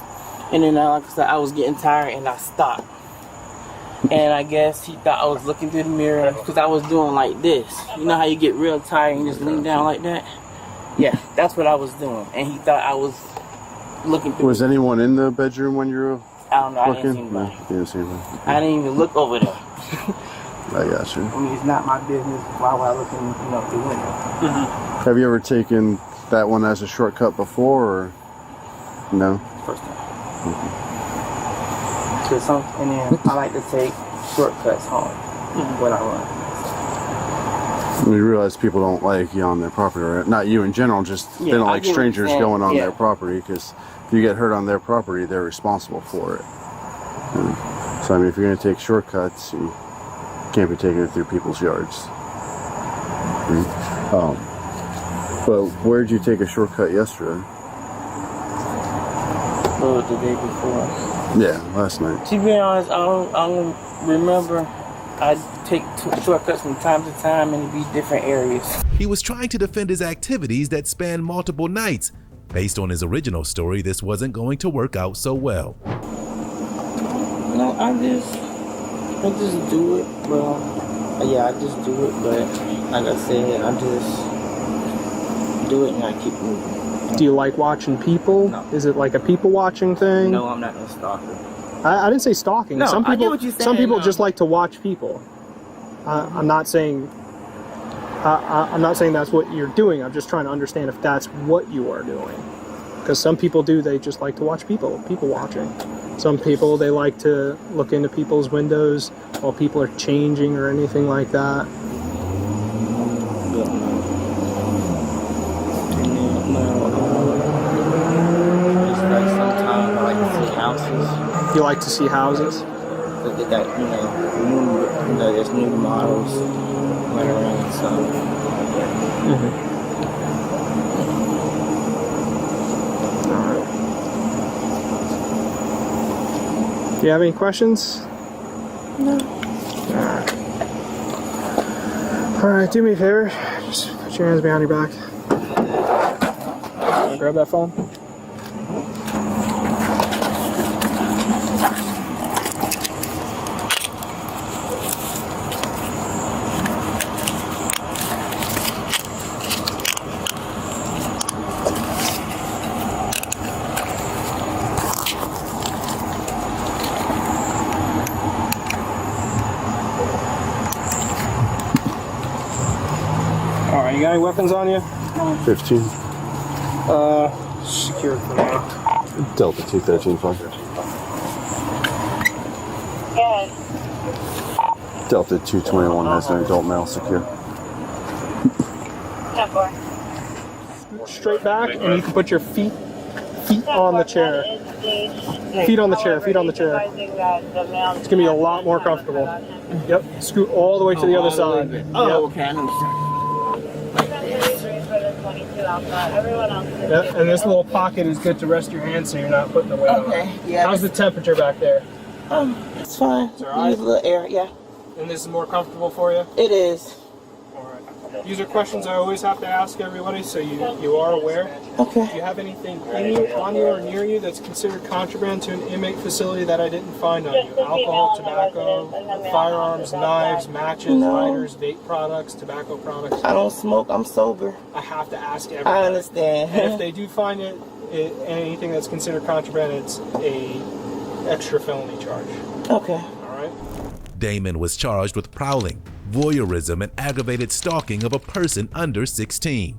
And then, like I said, I was getting tired and I stopped. And I guess he thought I was looking through the mirror because I was doing like this. You know how you get real tired and you just lean down like that? Yeah, that's what I was doing. And he thought I was looking through. Was anyone in the bedroom when you were I don't know, I looking? didn't see anybody. No, you didn't see anybody. I didn't even look over there. I got you. I mean, it's not my business. Why would I look in the window? Have you ever taken that one as a shortcut before, or no? First time. And then I like to take shortcuts home when I run. You realize people don't like you on their property, right? Not you in general, just they don't like strangers going on their property, because if you get hurt on their property, they're responsible for it. So I mean, if you're going to take shortcuts, you can't be taking it through people's yards. But where did you take a shortcut yesterday? Oh, the day before. Yeah, last night. To be honest, I don't remember. I take shortcuts from time to time and be different areas. He was trying to defend his activities that spanned multiple nights. Based on his original story, this wasn't going to work out so well. No, I just do it. Well, yeah, I just do it, but like I said, I just do it and I keep moving. Do you like watching people? No. Is it like a people watching thing? No, I'm not a stalker. I didn't say stalking. No, some people, I get what you're saying. Some people just like to watch people. I'm not saying that's what you're doing. I'm just trying to understand if that's what you are doing. Because some people do. They just like to watch people watching. Some people, they like to look into people's windows while people are changing or anything like that. You like to see houses? They got, there's new models running around, so. Alright. Do you have any questions? No. Alright, do me a favor. Just put your hands behind your back. Grab that phone. got any weapons on you? 15. Secured for now. Delta 213 fine. Yes. Delta 221 has an adult male secure. 10-4. Straight back, and you can put your feet on the chair. Feet on the chair, feet on the chair. It's gonna be a lot more comfortable. Yep, scoot all the way to the other side. Oh, okay, I understand. Yep, and this little pocket is good to rest your hands so you're not putting the weight on. Okay, yeah. How's the temperature back there? It's fine. It's all right? Use a little air, yeah. And this is more comfortable for you? It is. These are questions I always have to ask everybody, so you are aware. Okay. Do you have anything in you, on you, or near you that's considered contraband to an inmate facility that I didn't find on you? Alcohol, tobacco, firearms, knives, matches, lighters, vape products, tobacco products? I don't smoke. I'm sober. I have to ask everybody. I understand. And if they do find anything that's considered contraband, it's a extra felony charge. Okay. All right. Damon was charged with prowling, voyeurism, and aggravated stalking of a person under 16.